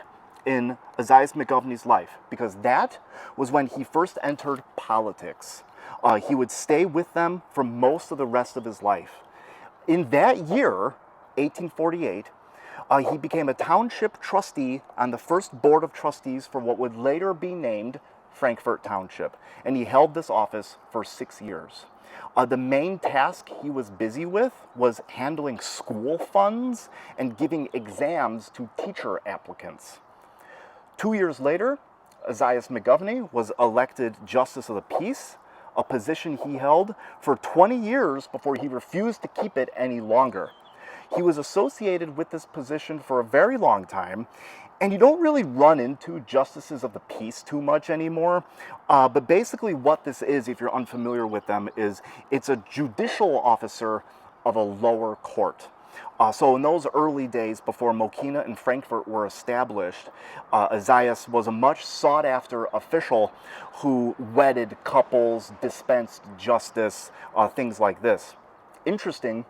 Speaker 1: in Esaias McGovney's life, because that was when he first entered politics. He would stay with them for most of the rest of his life. In that year, 1848, he became a township trustee on the first board of trustees for what would later be named Frankfort Township, and he held this office for 6 years. The main task he was busy with was handling school funds and giving exams to teacher applicants. 2 years later, Esaias McGovney was elected Justice of the Peace, a position he held for 20 years before he refused to keep it any longer. He was associated with this position for a very long time, and you don't really run into justices of the peace too much anymore. But basically what this is, if you're unfamiliar with them, is it's a judicial officer of a lower court. So in those early days before Mokena and Frankfort were established, Esaias was a much sought-after official who wedded couples, dispensed justice, things like this. Interestingly,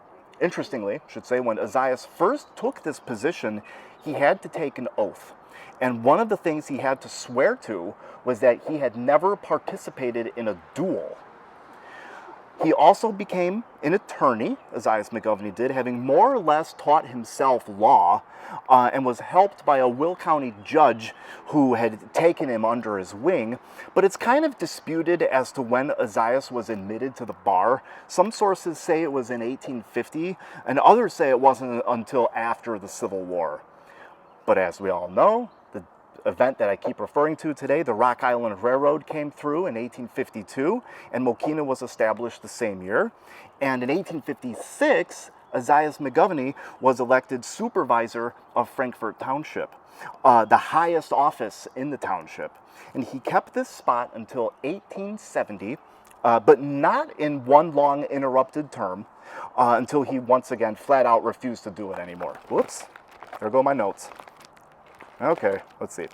Speaker 1: when Esaias first took this position, he had to take an oath. And one of the things he had to swear to was that he had never participated in a duel. He also became an attorney, Esaias McGovney did, having more or less taught himself law, and was helped by a Will County judge who had taken him under his wing. But it's kind of disputed as to when Esaias was admitted to the bar. Some sources say it was in 1850, and others say it wasn't until after the Civil War. But as we all know, event that I keep referring to today, the Rock Island Railroad, came through in 1852, and Mokena was established the same year. And in 1856, Isaiah McGovney was elected supervisor of Frankfort Township, the highest office in the township. And he kept this spot until 1870, but not in one long interrupted term, until he once again flat out refused to do it anymore. Whoops, there go my notes. Okay, let's see.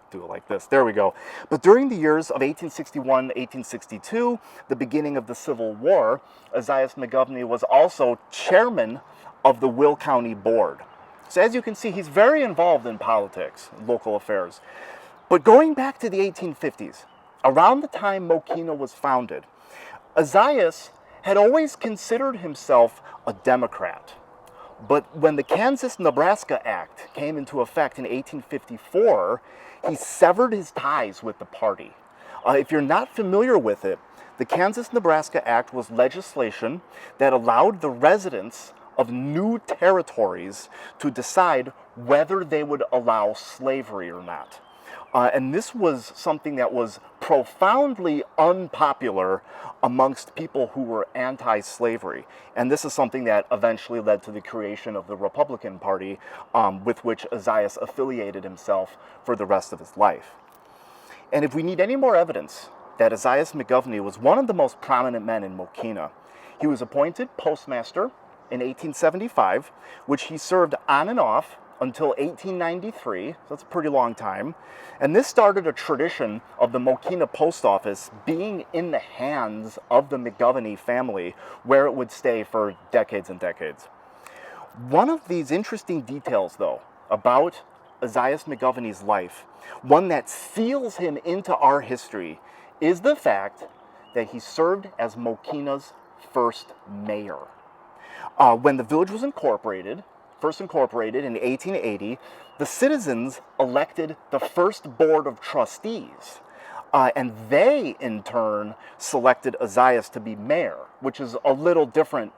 Speaker 1: Do it like this. There we go. But during the years of 1861, 1862, the beginning of the Civil War, Isaiah McGovney was also chairman of the Will County Board. So as you can see, he's very involved in politics, local affairs. But going back to the 1850s, around the time Mokena was founded, Isaiah had always considered himself a Democrat. But when the Kansas-Nebraska Act came into effect in 1854, he severed his ties with the party. If you're not familiar with it, the Kansas-Nebraska Act was legislation that allowed the residents of new territories to decide whether they would allow slavery or not. And this was something that was profoundly unpopular amongst people who were anti-slavery. And this is something that eventually led to the creation of the Republican Party, with which Isaiah affiliated himself for the rest of his life. And if we need any more evidence that Isaiah McGovney was one of the most prominent men in Mokena, he was appointed postmaster in 1875, which he served on and off until 1893, so that's a pretty long time. And this started a tradition of the Mokena post office being in the hands of the McGovney family, where it would stay for decades and decades. One of these interesting details, though, about Isaiah McGovney's life, one that seals him into our history, is the fact that he served as Mokena's first mayor. When the village was first incorporated in 1880, the citizens elected the first board of trustees. And they, in turn, selected Isaiah to be mayor, which is a little different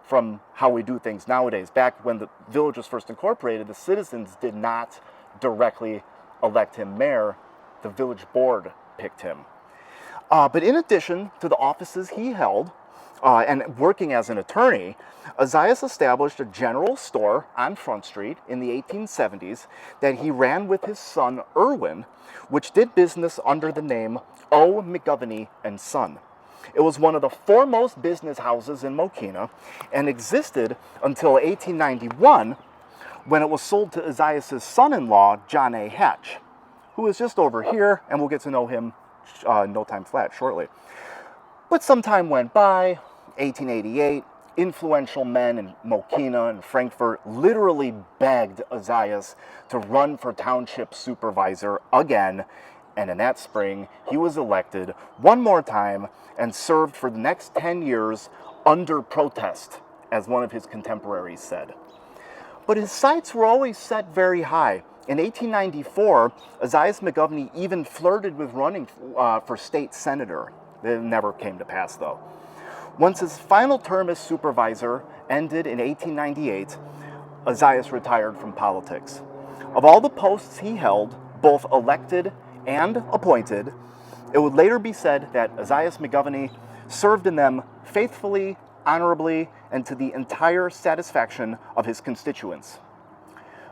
Speaker 1: from how we do things nowadays. Back when the village was first incorporated, the citizens did not directly elect him mayor. The village board picked him. But in addition to the offices he held, and working as an attorney, Isaiah established a general store on Front Street in the 1870s that he ran with his son Irwin, which did business under the name O. McGovney and Son. It was one of the foremost business houses in Mokena and existed until 1891, when it was sold to Isaiah's son-in-law, John A. Hatch, who is just over here, and we'll get to know him no time flat shortly. But some time went by. 1888, influential men in Mokena and Frankfort literally begged Isaiah to run for township supervisor again, and in that spring, he was elected one more time and served for the next 10 years under protest, as one of his contemporaries said. But his sights were always set very high. In 1894, Isaiah McGovney even flirted with running for state senator. It never came to pass, though. Once his final term as supervisor ended in 1898, Isaiah retired from politics. Of all the posts he held, both elected and appointed, it would later be said that Isaiah McGovney served in them faithfully, honorably, and to the entire satisfaction of his constituents.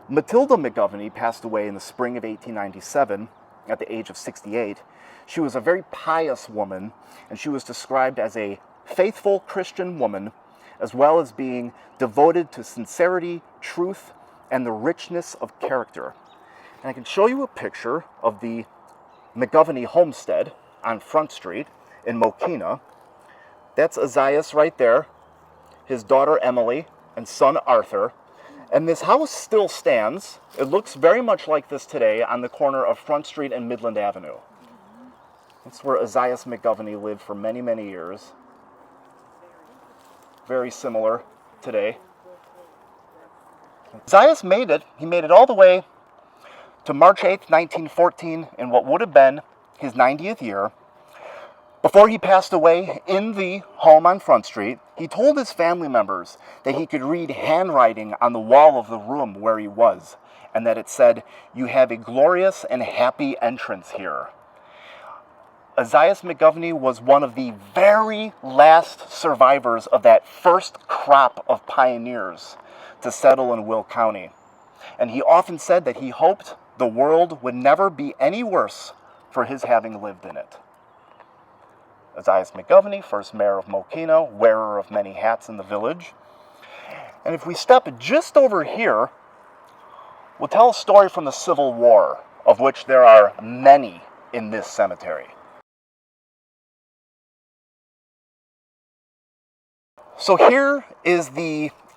Speaker 1: Matilda McGovney passed away in the spring of 1897 at the age of 68. She was a very pious woman, and she was described as a faithful Christian woman, as well as being devoted to sincerity, truth, and the richness of character. And I can show you a picture of the McGovney homestead on Front Street in Mokena. That's Isaiah right there, his daughter Emily, and son Arthur. And this house still stands. It looks very much like this today on the corner of Front Street and Midland Avenue. That's where Isaiah McGovney lived for many, many years. Very similar today. Isaiah made it. He made it all the way to March 8th, 1914, in what would have been his 90th year. Before he passed away in the home on Front Street, he told his family members that he could read handwriting on the wall of the room where he was, and that it said, "You have a glorious and happy entrance here." Isaiah McGovney was one of the very last survivors of that first crop of pioneers to settle in Will County. And he often said that he hoped the world would never be any worse for his having lived in it. Isaiah McGovney, first mayor of Mokena, wearer of many hats in the village. And if we step just over here, we'll tell a story from the Civil War, of which there are many in this cemetery. So here is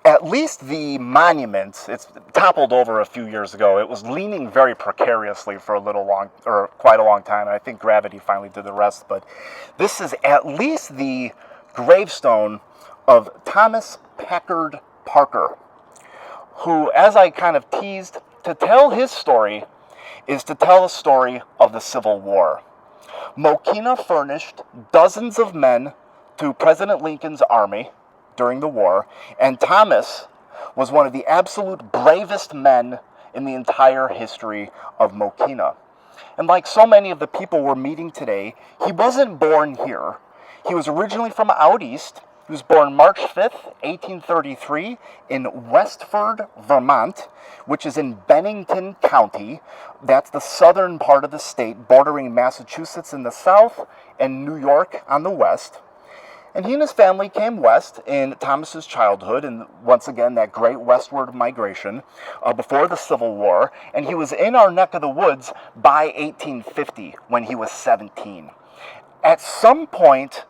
Speaker 1: at least the monument. It's toppled over a few years ago. It was leaning very precariously for quite a long time, and I think gravity finally did the rest. But this is at least the gravestone of Thomas Packard Parker, who, as I kind of teased, to tell his story is to tell a story of the Civil War. Mokena furnished dozens of men to President Lincoln's army during the war, and Thomas was one of the absolute bravest men in the entire history of Mokena. And like so many of the people we're meeting today, he wasn't born here. He was originally from out east. He was born March 5th, 1833 in Westford, Vermont, which is in Bennington County. That's the southern part of the state, bordering Massachusetts in the south and New York on the west. And he and his family came west in Thomas's childhood, and once again, that great westward migration before the Civil War. And he was in our neck of the woods by 1850, when he was 17. At some point,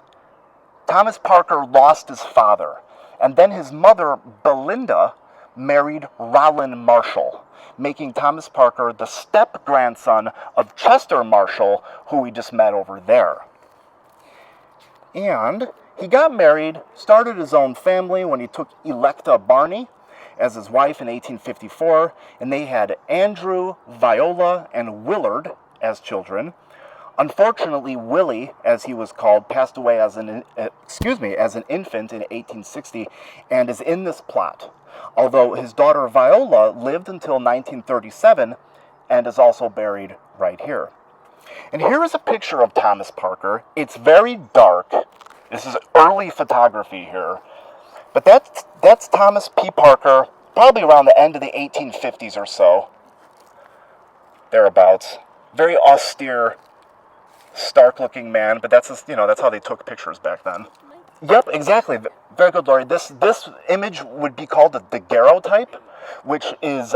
Speaker 1: Thomas Parker lost his father, and then his mother, Belinda, married Rollin Marshall, making Thomas Parker the step-grandson of Chester Marshall, who we just met over there. And he got married, started his own family when he took Electa Barney as his wife in 1854, and they had Andrew, Viola, and Willard as children. Unfortunately, Willie, as he was called, passed away as an infant in 1860 and is in this plot, although his daughter Viola lived until 1937 and is also buried right here. And here is a picture of Thomas Parker. It's very dark. This is early photography here. But that's Thomas P. Parker, probably around the end of the 1850s or so. Thereabouts. Very austere, stark-looking man, but that's how they took pictures back then. Yep, exactly. Very good, Lori. This image would be called the daguerreotype, which is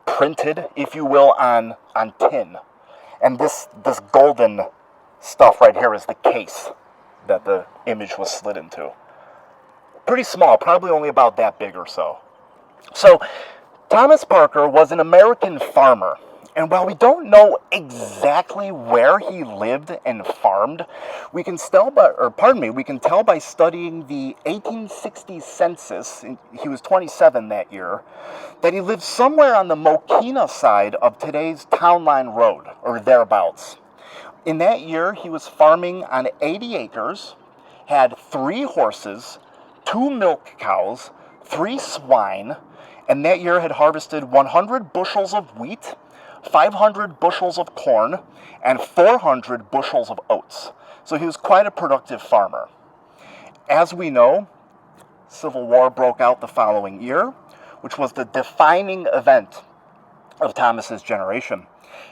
Speaker 1: printed, if you will, on tin. And this golden stuff right here is the case that the image was slid into. Pretty small, probably only about that big or so. So, Thomas Parker was an American farmer. And while we don't know exactly where he lived and farmed, we can tell by studying the 1860 census, he was 27 that year, that he lived somewhere on the Mokena side of today's Town Line Road, or thereabouts. In that year, he was farming on 80 acres, had 3 horses, 2 milk cows, 3 swine, and that year had harvested 100 bushels of wheat, 500 bushels of corn, and 400 bushels of oats. So he was quite a productive farmer. As we know, Civil War broke out the following year, which was the defining event of Thomas's generation.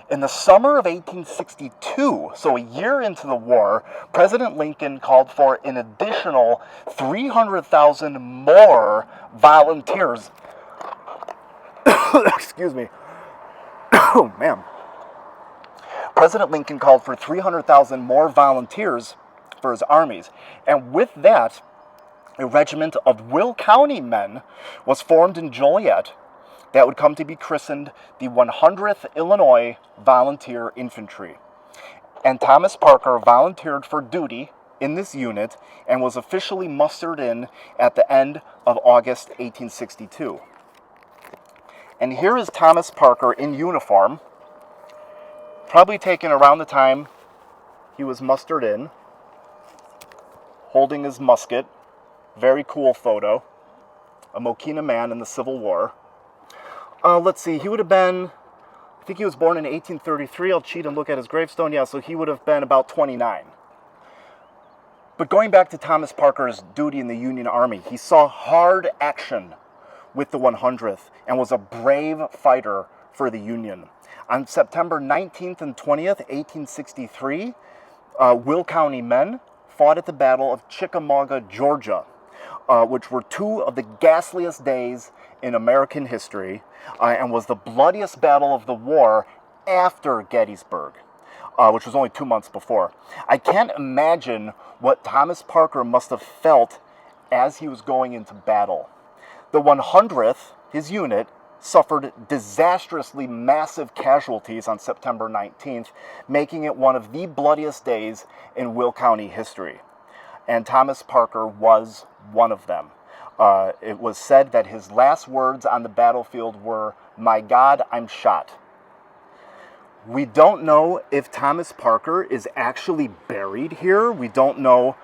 Speaker 1: In the summer of 1862, so a year into the war, President Lincoln called for an additional 300,000 more volunteers. Excuse me. Oh, man. President Lincoln called for 300,000 more volunteers for his armies. And with that, a regiment of Will County men was formed in Joliet that would come to be christened the 100th Illinois Volunteer Infantry. And Thomas Parker volunteered for duty in this unit and was officially mustered in at the end of August 1862. And here is Thomas Parker in uniform, probably taken around the time he was mustered in. holding his musket. Very cool photo. A Mokena man in the Civil War. Let's see, he would have been, I think he was born in 1833. I'll cheat and look at his gravestone. Yeah, so he would have been about 29. But going back to Thomas Parker's duty in the Union Army, he saw hard action with the 100th and was a brave fighter for the Union. On September 19th and 20th, 1863, Will County men fought at the Battle of Chickamauga, Georgia, which were two of the ghastliest days in American history, and was the bloodiest battle of the war after Gettysburg, which was only 2 months before. I can't imagine what Thomas Parker must have felt as he was going into battle. The 100th, his unit, suffered disastrously massive casualties on September 19th, making it one of the bloodiest days in Will County history. And Thomas Parker was one of them. It was said that his last words on the battlefield were, "My God, I'm shot." We don't know if Thomas Parker is actually buried here. We don't know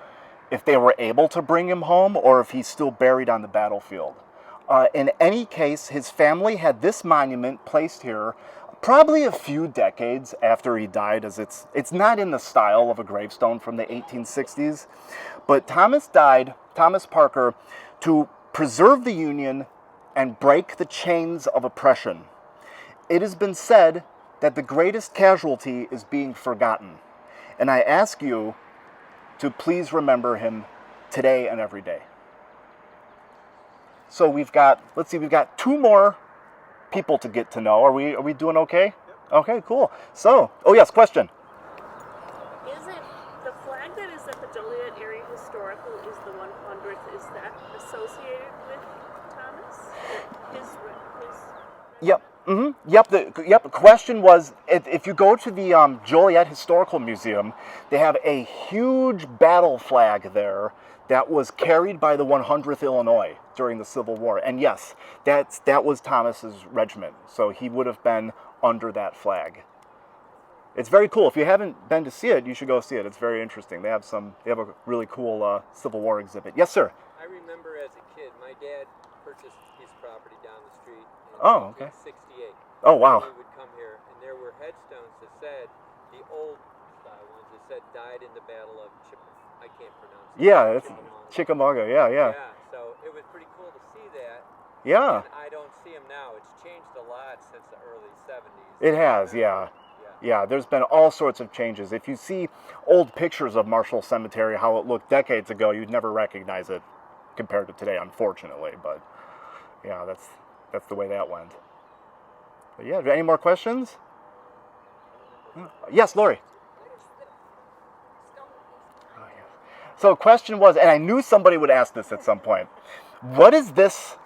Speaker 1: if they were able to bring him home or if he's still buried on the battlefield. In any case, his family had this monument placed here probably a few decades after he died, as it's not in the style of a gravestone from the 1860s. But Thomas Parker, to preserve the Union and break the chains of oppression. It has been said that the greatest casualty is being forgotten. And I ask you to please remember him today and every day. So we've got 2 more people to get to know. Are we doing okay? Yep. Okay, cool. So, oh yes, question.
Speaker 5: Is it the flag that is at the Joliet Area Historical is the 100th? Is that associated with Thomas? His
Speaker 1: Yep. Mm-hmm. Yep. The question was, if you go to the Joliet Historical Museum, they have a huge battle flag there that was carried by the 100th Illinois during the Civil War. And yes, that was Thomas's regiment. So he would have been under that flag. It's very cool. If you haven't been to see it, you should go see it. It's very interesting. They have a really cool Civil War exhibit. Yes, sir.
Speaker 9: I remember as a kid, my dad purchased his property down the street in
Speaker 1: Oh, okay.
Speaker 9: 1968.
Speaker 1: Oh, wow.
Speaker 9: We would come here, and there were headstones that said, the old style ones that said, died in the Battle of I can't pronounce it.
Speaker 1: Yeah, it's Chickamauga. Yeah.
Speaker 9: Yeah, so it was pretty cool to see that.
Speaker 1: Yeah.
Speaker 9: And I don't see them now. It's changed a lot since the early 70s.
Speaker 1: It has, yeah. Yeah, there's been all sorts of changes. If you see old pictures of Marshall Cemetery, how it looked decades ago, you'd never recognize it compared to today, unfortunately. But yeah, that's the way that went. But yeah, any more questions? Yes, Lori. Oh, yeah. So the question was, and I knew somebody would ask this at some point, what is this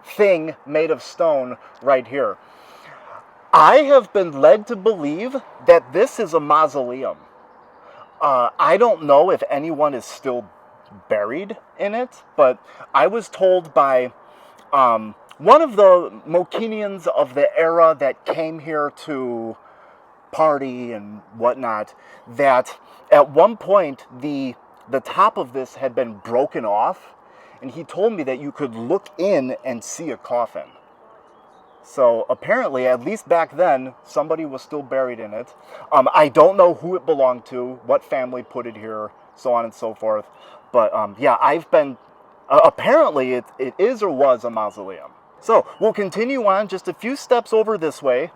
Speaker 1: thing made of stone right here? I have been led to believe that this is a mausoleum. I don't know if anyone is still buried in it, but I was told by one of the Mokenians of the era that came here to party and whatnot, that at one point the top of this had been broken off, and he told me that you could look in and see a coffin. So apparently, at least back then, somebody was still buried in it. I don't know who it belonged to, what family put it here, so on and so forth. But yeah, I've been, apparently it is or was a mausoleum. So we'll continue on just a few steps over this way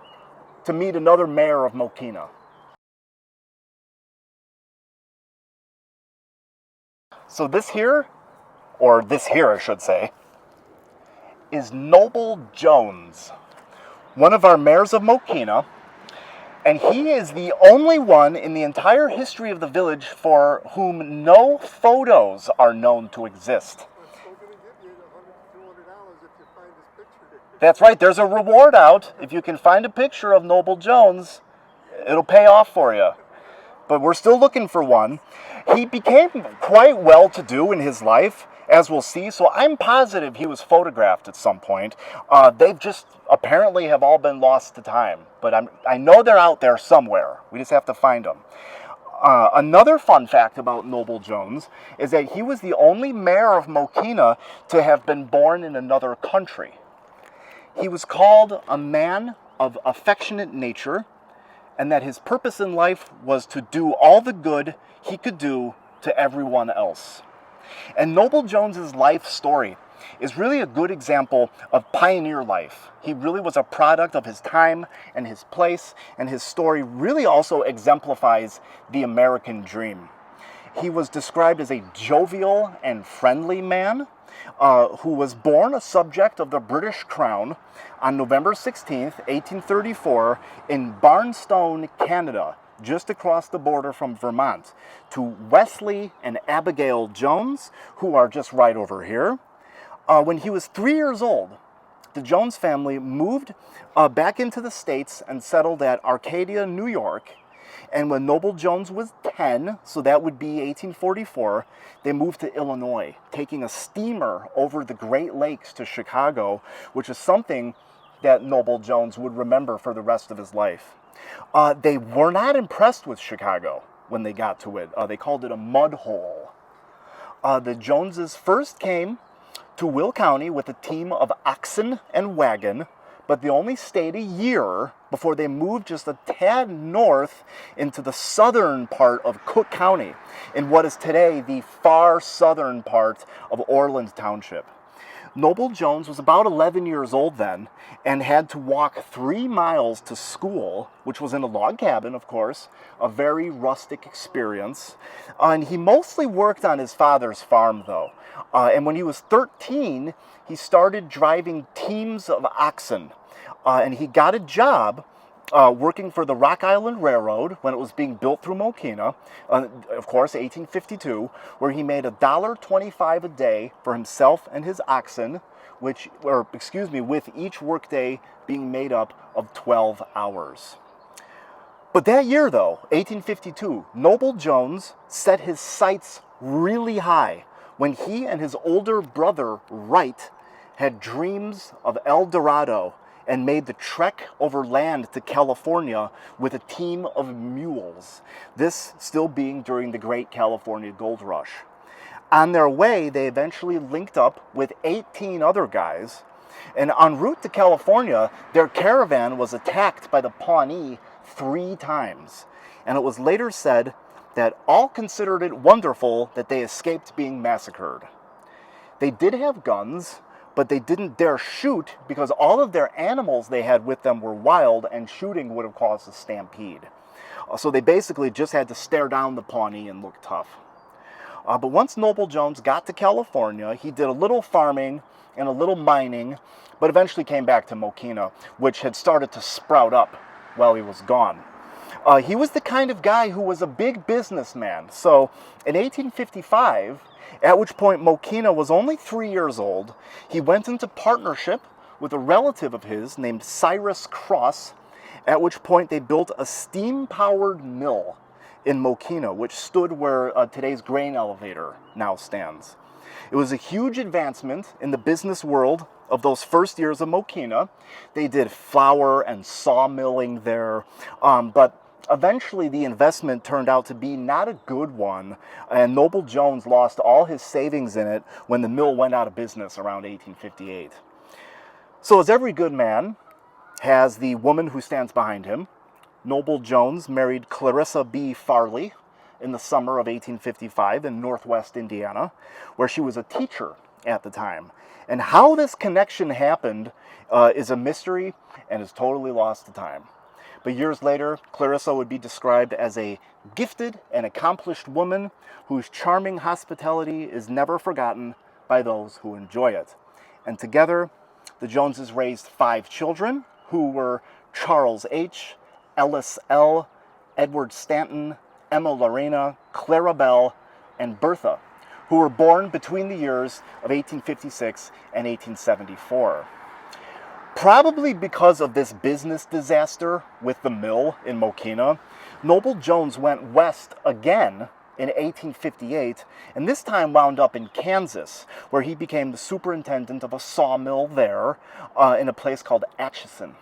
Speaker 1: to meet another mayor of Mokena. So this here I should say, is Noble Jones, one of our mayors of Mokena, and he is the only one in the entire history of the village for whom no photos are known to exist.
Speaker 3: I'm still going to give you $100 to $200 if you find this picture.
Speaker 1: That's right, there's a reward out. If you can find a picture of Noble Jones, it'll pay off for you. But we're still looking for one. He became quite well-to-do in his life, as we'll see, so I'm positive he was photographed at some point. They've just apparently have all been lost to time, but I know they're out there somewhere. We just have to find them. Another fun fact about Noble Jones is that he was the only mayor of Mokena to have been born in another country. He was called a man of affectionate nature, and that his purpose in life was to do all the good he could do to everyone else. And Noble Jones's life story is really a good example of pioneer life. He really was a product of his time and his place, and his story really also exemplifies the American dream. He was described as a jovial and friendly man who was born a subject of the British Crown on November 16th, 1834, in Barnstone, Canada, just across the border from Vermont, to Wesley and Abigail Jones, who are just right over here. When he was 3 years old, the Jones family moved back into the States and settled at Arcadia, New York. And when Noble Jones was 10, so that would be 1844, they moved to Illinois, taking a steamer over the Great Lakes to Chicago, which is something that Noble Jones would remember for the rest of his life. They were not impressed with Chicago when they got to it. They called it a mud hole. The Joneses first came to Will County with a team of oxen and wagon, but they only stayed a year before they moved just a tad north into the southern part of Cook County, in what is today the far southern part of Orland Township. Noble Jones was about 11 years old then and had to walk 3 miles to school, which was in a log cabin, of course, a very rustic experience. And he mostly worked on his father's farm, though. And when he was 13, he started driving teams of oxen. And he got a job working for the Rock Island Railroad when it was being built through Mokena, of course, 1852, where he made $1.25 a day for himself and his oxen, with each workday being made up of 12 hours. But that year, though, 1852, Noble Jones set his sights really high when he and his older brother, Wright, had dreams of El Dorado and made the trek over land to California with a team of mules, this still being during the Great California Gold Rush. On their way, they eventually linked up with 18 other guys, and en route to California, their caravan was attacked by the Pawnee 3 times, and it was later said that all considered it wonderful that they escaped being massacred. They did have guns, but they didn't dare shoot because all of their animals they had with them were wild, and shooting would have caused a stampede. So they basically just had to stare down the Pawnee and look tough. But once Noble Jones got to California, he did a little farming and a little mining, but eventually came back to Mokena, which had started to sprout up while he was gone. He was the kind of guy who was a big businessman. So in 1855, at which point Mokena was only 3 years old, he went into partnership with a relative of his named Cyrus Cross, at which point they built a steam-powered mill in Mokena, which stood where today's grain elevator now stands. It was a huge advancement in the business world of those first years of Mokena. They did flour and sawmilling there, but eventually the investment turned out to be not a good one, and Noble Jones lost all his savings in it when the mill went out of business around 1858. So as every good man has the woman who stands behind him, Noble Jones married Clarissa B. Farley in the summer of 1855 in Northwest Indiana, where she was a teacher at the time. And how this connection happened is a mystery and is totally lost to time. But years later, Clarissa would be described as a gifted and accomplished woman whose charming hospitality is never forgotten by those who enjoy it. And together, the Joneses raised 5 children, who were Charles H., Ellis L., Edward Stanton, Emma Lorena, Clara Bell, and Bertha, who were born between the years of 1856 and 1874. Probably because of this business disaster with the mill in Mokena, Noble Jones went west again in 1858, and this time wound up in Kansas, where he became the superintendent of a sawmill there in a place called Atchison.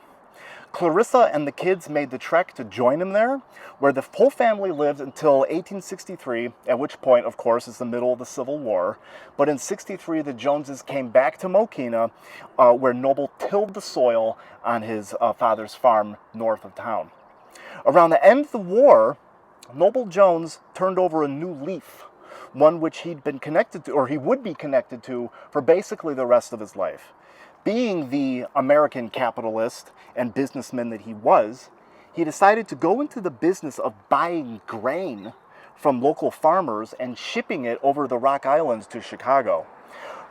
Speaker 1: Clarissa and the kids made the trek to join him there, where the whole family lived until 1863, at which point, of course, is the middle of the Civil War. But in 63, the Joneses came back to Mokena, where Noble tilled the soil on his father's farm north of town. Around the end of the war, Noble Jones turned over a new leaf, one which he'd been connected to, or he would be connected to, for basically the rest of his life. Being the American capitalist and businessman that he was, he decided to go into the business of buying grain from local farmers and shipping it over the Rock Islands to Chicago.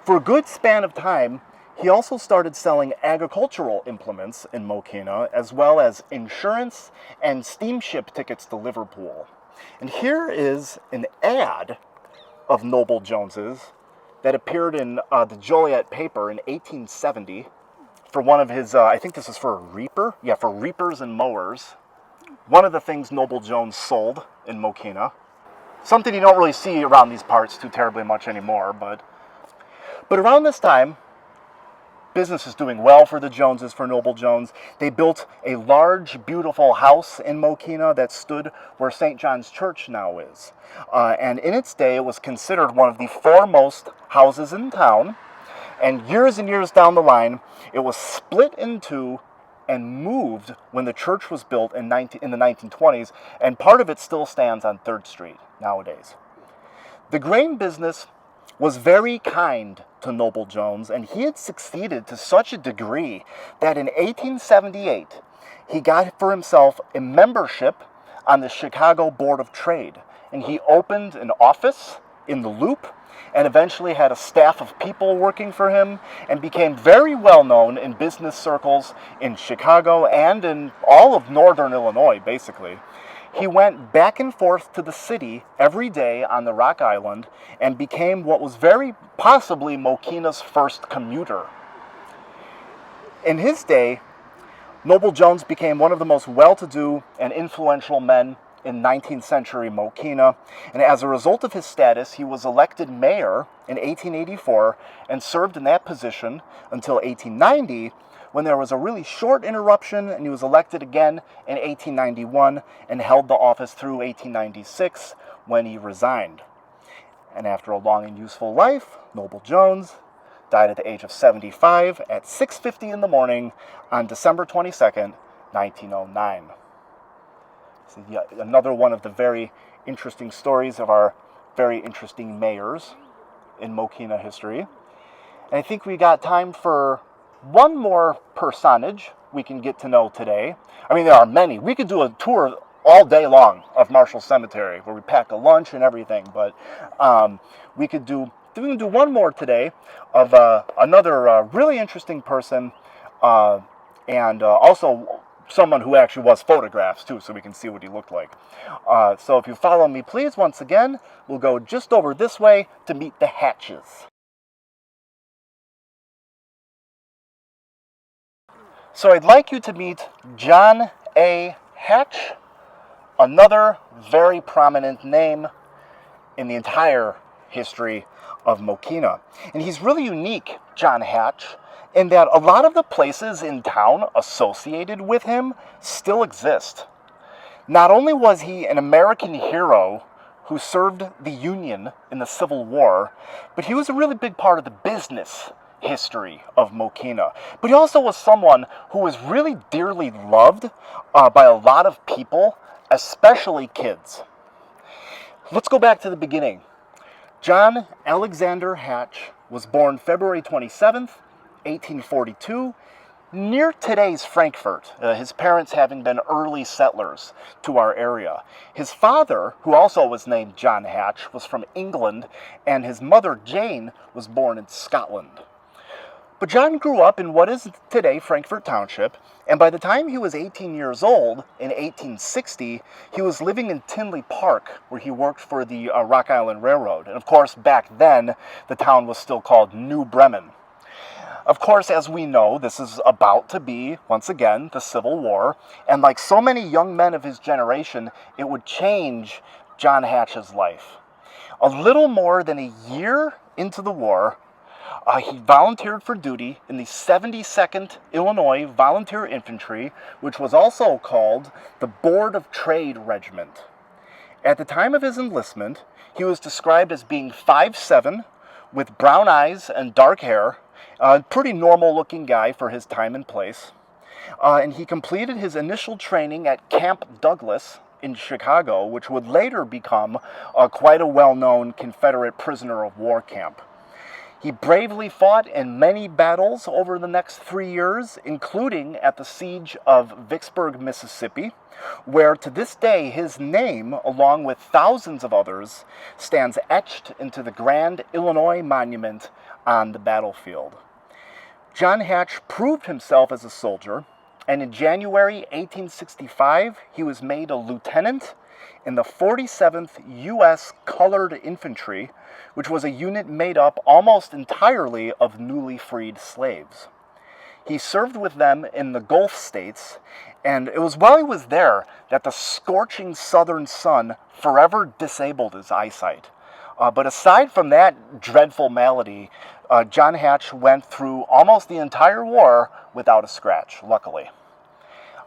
Speaker 1: For a good span of time, he also started selling agricultural implements in Mokena, as well as insurance and steamship tickets to Liverpool. And here is an ad of Noble Jones's that appeared in the Joliet paper in 1870 for one of his, I think this is for a reaper? Yeah, for reapers and mowers. One of the things Noble Jones sold in Mokena. Something you don't really see around these parts too terribly much anymore, but around this time, business is doing well for the Joneses, for Noble Jones. They built a large, beautiful house in Mokena that stood where St. John's Church now is. And in its day, it was considered one of the foremost houses in town. And years down the line, it was split in two and moved when the church was built in the 1920s. And part of it still stands on 3rd Street nowadays. The grain business was very kind to Noble Jones, and he had succeeded to such a degree that in 1878, he got for himself a membership on the Chicago Board of Trade, and he opened an office in the Loop, and eventually had a staff of people working for him, and became very well known in business circles in Chicago and in all of northern Illinois, basically. He went back and forth to the city every day on the Rock Island and became what was very possibly Mokena's first commuter. In his day, Noble Jones became one of the most well-to-do and influential men in 19th century Mokena, and as a result of his status, he was elected mayor in 1884 and served in that position until 1890, when there was a really short interruption, and he was elected again in 1891 and held the office through 1896 when he resigned. And after a long and useful life, Noble Jones died at the age of 75 at 6:50 in the morning on December 22nd, 1909. So yeah, another one of the very interesting stories of our very interesting mayors in Mokena history. And I think we got time for one more personage we can get to know today. I mean, there are many. We could do a tour all day long of Marshall Cemetery where we pack a lunch and everything, but we can do one more today of another really interesting person and also someone who actually was photographed too, so we can see what he looked like. So if you follow me, please, once again, we'll go just over this way to meet the Hatches. So I'd like you to meet John A. Hatch, another very prominent name in the entire history of Mokena. And he's really unique, John Hatch, in that a lot of the places in town associated with him still exist. Not only was he an American hero who served the Union in the Civil War, but he was a really big part of the business history of Mokena. But he also was someone who was really dearly loved by a lot of people, especially kids. Let's go back to the beginning. John Alexander Hatch was born February 27th, 1842, near today's Frankfort, his parents having been early settlers to our area. His father, who also was named John Hatch, was from England, and his mother, Jane, was born in Scotland. But John grew up in what is today Frankfort Township, and by the time he was 18 years old, in 1860, he was living in Tinley Park, where he worked for the Rock Island Railroad. And of course, back then, the town was still called New Bremen. Of course, as we know, this is about to be, once again, the Civil War, and like so many young men of his generation, it would change John Hatch's life. A little more than a year into the war, He volunteered for duty in the 72nd Illinois Volunteer Infantry, which was also called the Board of Trade Regiment. At the time of his enlistment, he was described as being 5'7", with brown eyes and dark hair, a pretty normal-looking guy for his time and place. And he completed his initial training at Camp Douglas in Chicago, which would later become quite a well-known Confederate prisoner of war camp. He bravely fought in many battles over the next 3 years, including at the siege of Vicksburg, Mississippi, where to this day his name, along with thousands of others, stands etched into the Grand Illinois Monument on the battlefield. John Hatch proved himself as a soldier, and in January 1865 he was made a lieutenant in the 47th U.S. Colored Infantry, which was a unit made up almost entirely of newly freed slaves. He served with them in the Gulf states, and it was while he was there that the scorching southern sun forever disabled his eyesight. But aside from that dreadful malady, John Hatch went through almost the entire war without a scratch, luckily.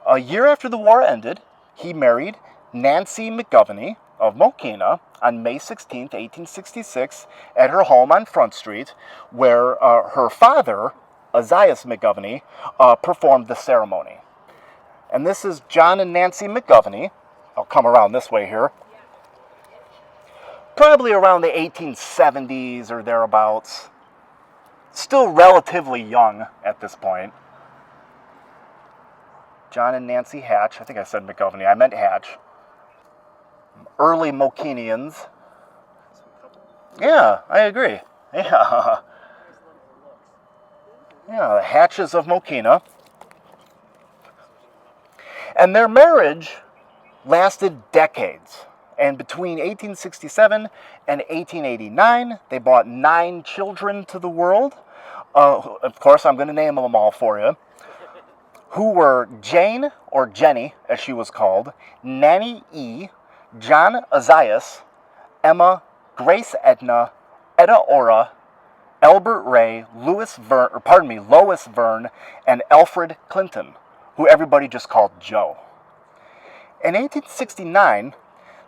Speaker 1: A year after the war ended, he married Nancy McGovney of Mokena on May 16, 1866, at her home on Front Street, where her father, Ozias McGovney, performed the ceremony. And this is John and Nancy McGovney. I'll come around this way here. Probably around the 1870s or thereabouts. Still relatively young at this point. John and Nancy Hatch. I think I said McGovney. I meant Hatch. Early Mokenians. Yeah, I agree. Yeah. Yeah, the Hatches of Mokena. And their marriage lasted decades. And between 1867 and 1889, they brought 9 children to the world. Of course, I'm going to name them all for you. Who were Jane, or Jenny, as she was called, Nanny E., John Ozias, Emma, Grace Edna, Etta Ora, Albert Ray, Lois Verne, and Alfred Clinton, who everybody just called Joe. In 1869,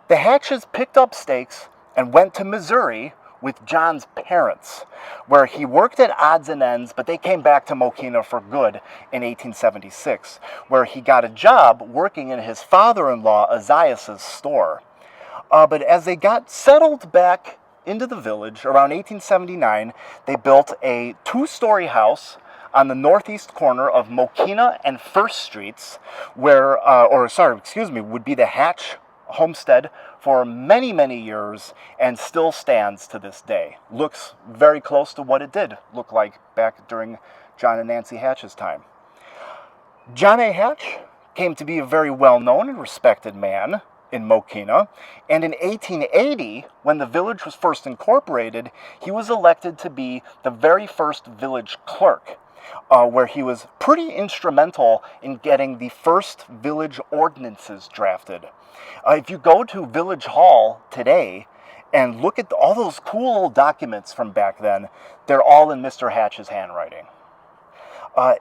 Speaker 1: the Hatches picked up stakes and went to Missouri with John's parents, where he worked at odds and ends, but they came back to Mokena for good in 1876, where he got a job working in his father-in-law Ozias's store. But as they got settled back into the village around 1879, they built a 2-story house on the northeast corner of Mokena and First Streets, where, would be the Hatch homestead for many, many years and still stands to this day. Looks very close to what it did look like back during John and Nancy Hatch's time. John A. Hatch came to be a very well-known and respected man in Mokena, and in 1880, when the village was first incorporated, he was elected to be the very first village clerk, where he was pretty instrumental in getting the first village ordinances drafted. If you go to Village Hall today and look at all those cool old documents from back then, they're all in Mr. Hatch's handwriting.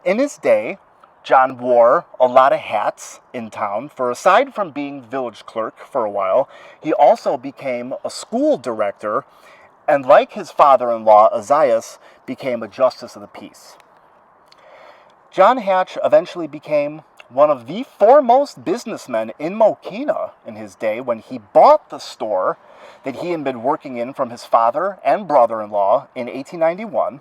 Speaker 1: In his day, John wore a lot of hats in town, for aside from being village clerk for a while, he also became a school director, and like his father-in-law, Ozias, became a justice of the peace. John Hatch eventually became one of the foremost businessmen in Mokena in his day when he bought the store that he had been working in from his father and brother-in-law in 1891.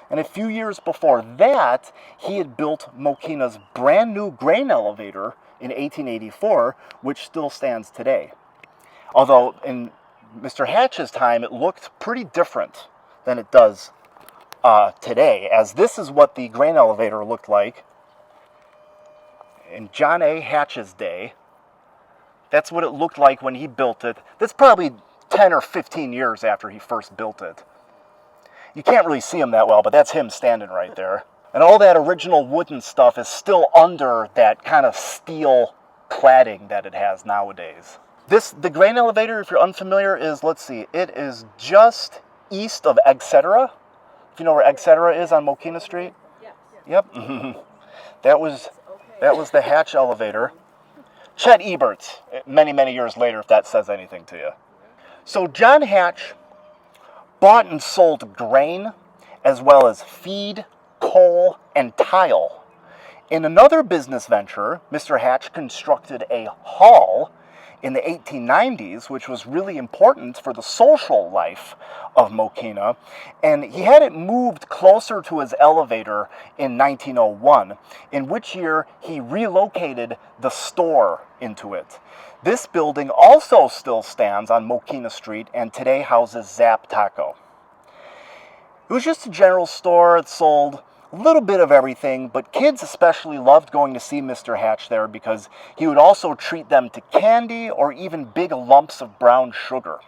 Speaker 1: And a few years before that, he had built Mokena's brand new grain elevator in 1884, which still stands today. Although in Mr. Hatch's time, it looked pretty different than it does today, as this is what the grain elevator looked like in John A. Hatch's day. That's what it looked like when he built it. That's probably 10 or 15 years after he first built it. You can't really see him that well, but that's him standing right there. And all that original wooden stuff is still under that kind of steel cladding that it has nowadays. The grain elevator, if you're unfamiliar, is, let's see, it is just east of Etc. you know where Etc. is on Mokena Street? Yep. That was the Hatch elevator. Chet Eberts, many, many years later, if that says anything to you. So John Hatch bought and sold grain, as well as feed, coal, and tile. In another business venture, Mr. Hatch constructed a hall in the 1890s, which was really important for the social life of Mokena, and he had it moved closer to his elevator in 1901, in which year he relocated the store into it. This building also still stands on Mokena Street and today houses Zap Taco. It was just a general store that sold a little bit of everything, but kids especially loved going to see Mr. Hatch there because he would also treat them to candy or even big lumps of brown sugar.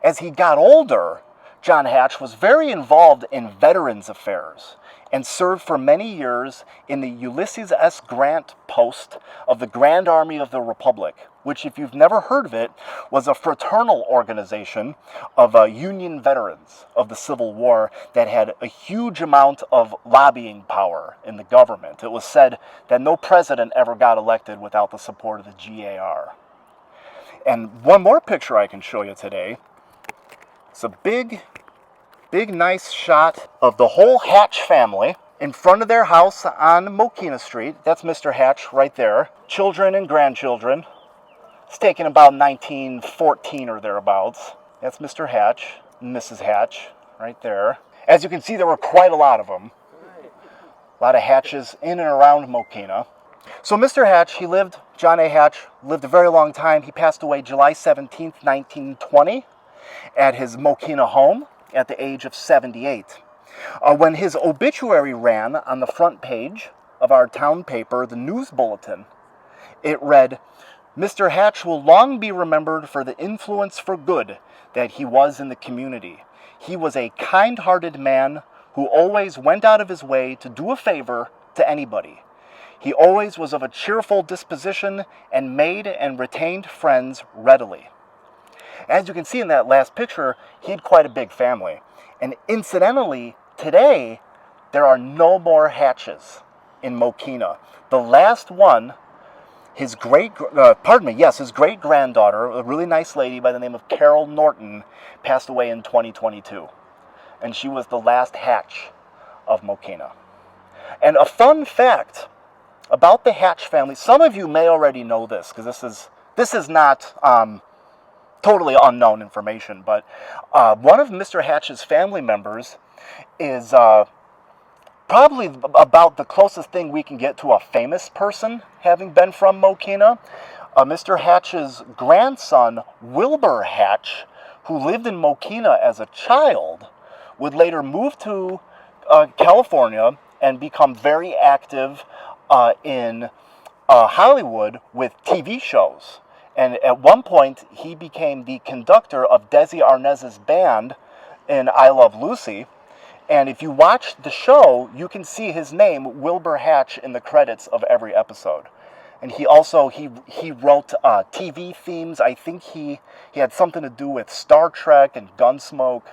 Speaker 1: As he got older, John Hatch was very involved in veterans affairs and served for many years in the Ulysses S. Grant Post of the Grand Army of the Republic, which, if you've never heard of it, was a fraternal organization of Union veterans of the Civil War that had a huge amount of lobbying power in the government. It was said that no president ever got elected without the support of the GAR. And one more picture I can show you today. It's a big, nice shot of the whole Hatch family in front of their house on Mokena Street. That's Mr. Hatch right there. Children and grandchildren. It's taken about 1914 or thereabouts. That's Mr. Hatch and Mrs. Hatch right there. As you can see, there were quite a lot of them. A lot of Hatches in and around Mokena. So Mr. Hatch, John A. Hatch, lived a very long time. He passed away July 17th, 1920 at his Mokena home at the age of 78. When his obituary ran on the front page of our town paper, the News Bulletin, it read, "Mr. Hatch will long be remembered for the influence for good that he was in the community. He was a kind-hearted man who always went out of his way to do a favor to anybody. He always was of a cheerful disposition and made and retained friends readily." As you can see in that last picture, he had quite a big family. And incidentally, today, there are no more Hatches in Mokena. The last one, his great-granddaughter, a really nice lady by the name of Carol Norton, passed away in 2022. And she was the last Hatch of Mokena. And a fun fact about the Hatch family, some of you may already know this, because this is not totally unknown information, but one of Mr. Hatch's family members is probably about the closest thing we can get to a famous person, having been from Mokena. Mr. Hatch's grandson, Wilbur Hatch, who lived in Mokena as a child, would later move to California and become very active in Hollywood with TV shows. And at one point, he became the conductor of Desi Arnaz's band in I Love Lucy. And if you watch the show, you can see his name, Wilbur Hatch, in the credits of every episode. And he also, he wrote TV themes. I think he had something to do with Star Trek and Gunsmoke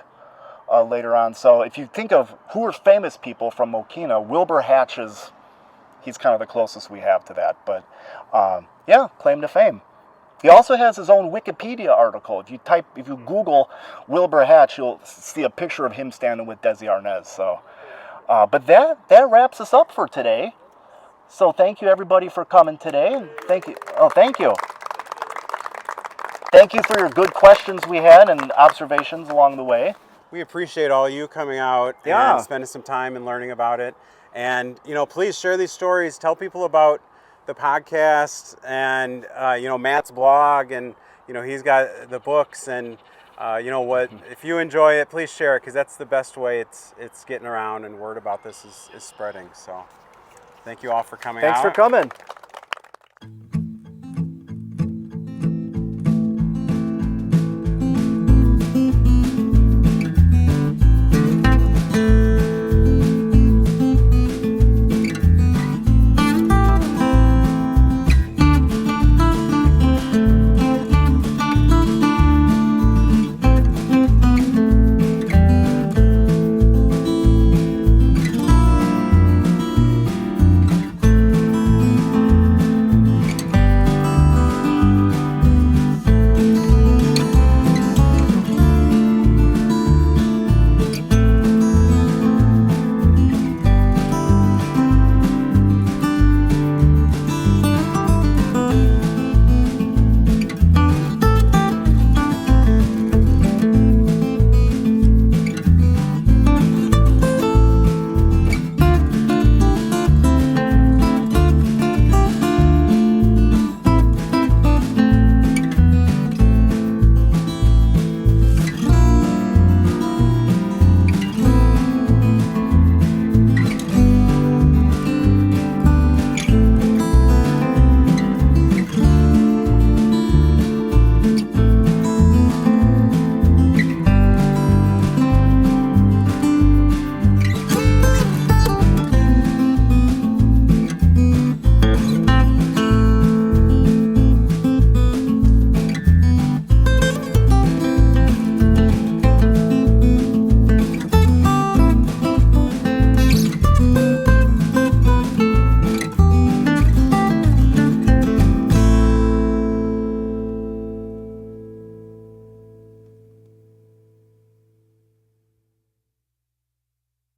Speaker 1: later on. So if you think of who are famous people from Mokena, Wilbur Hatch he's kind of the closest we have to that. But yeah, claim to fame. He also has his own Wikipedia article. If you Google Wilbur Hatch, you'll see a picture of him standing with Desi Arnaz. So, but that wraps us up for today. So thank you everybody for coming today, and thank you. Oh, thank you. Thank you for your good questions we had and observations along the way.
Speaker 4: We appreciate all you coming out and spending some time and learning about it. And please share these stories. Tell people about the podcast and Matt's blog, and he's got the books, and if you enjoy it, please share it, because that's the best way it's getting around, and word about this is spreading. So thank you all for coming out.
Speaker 1: Thanks for coming.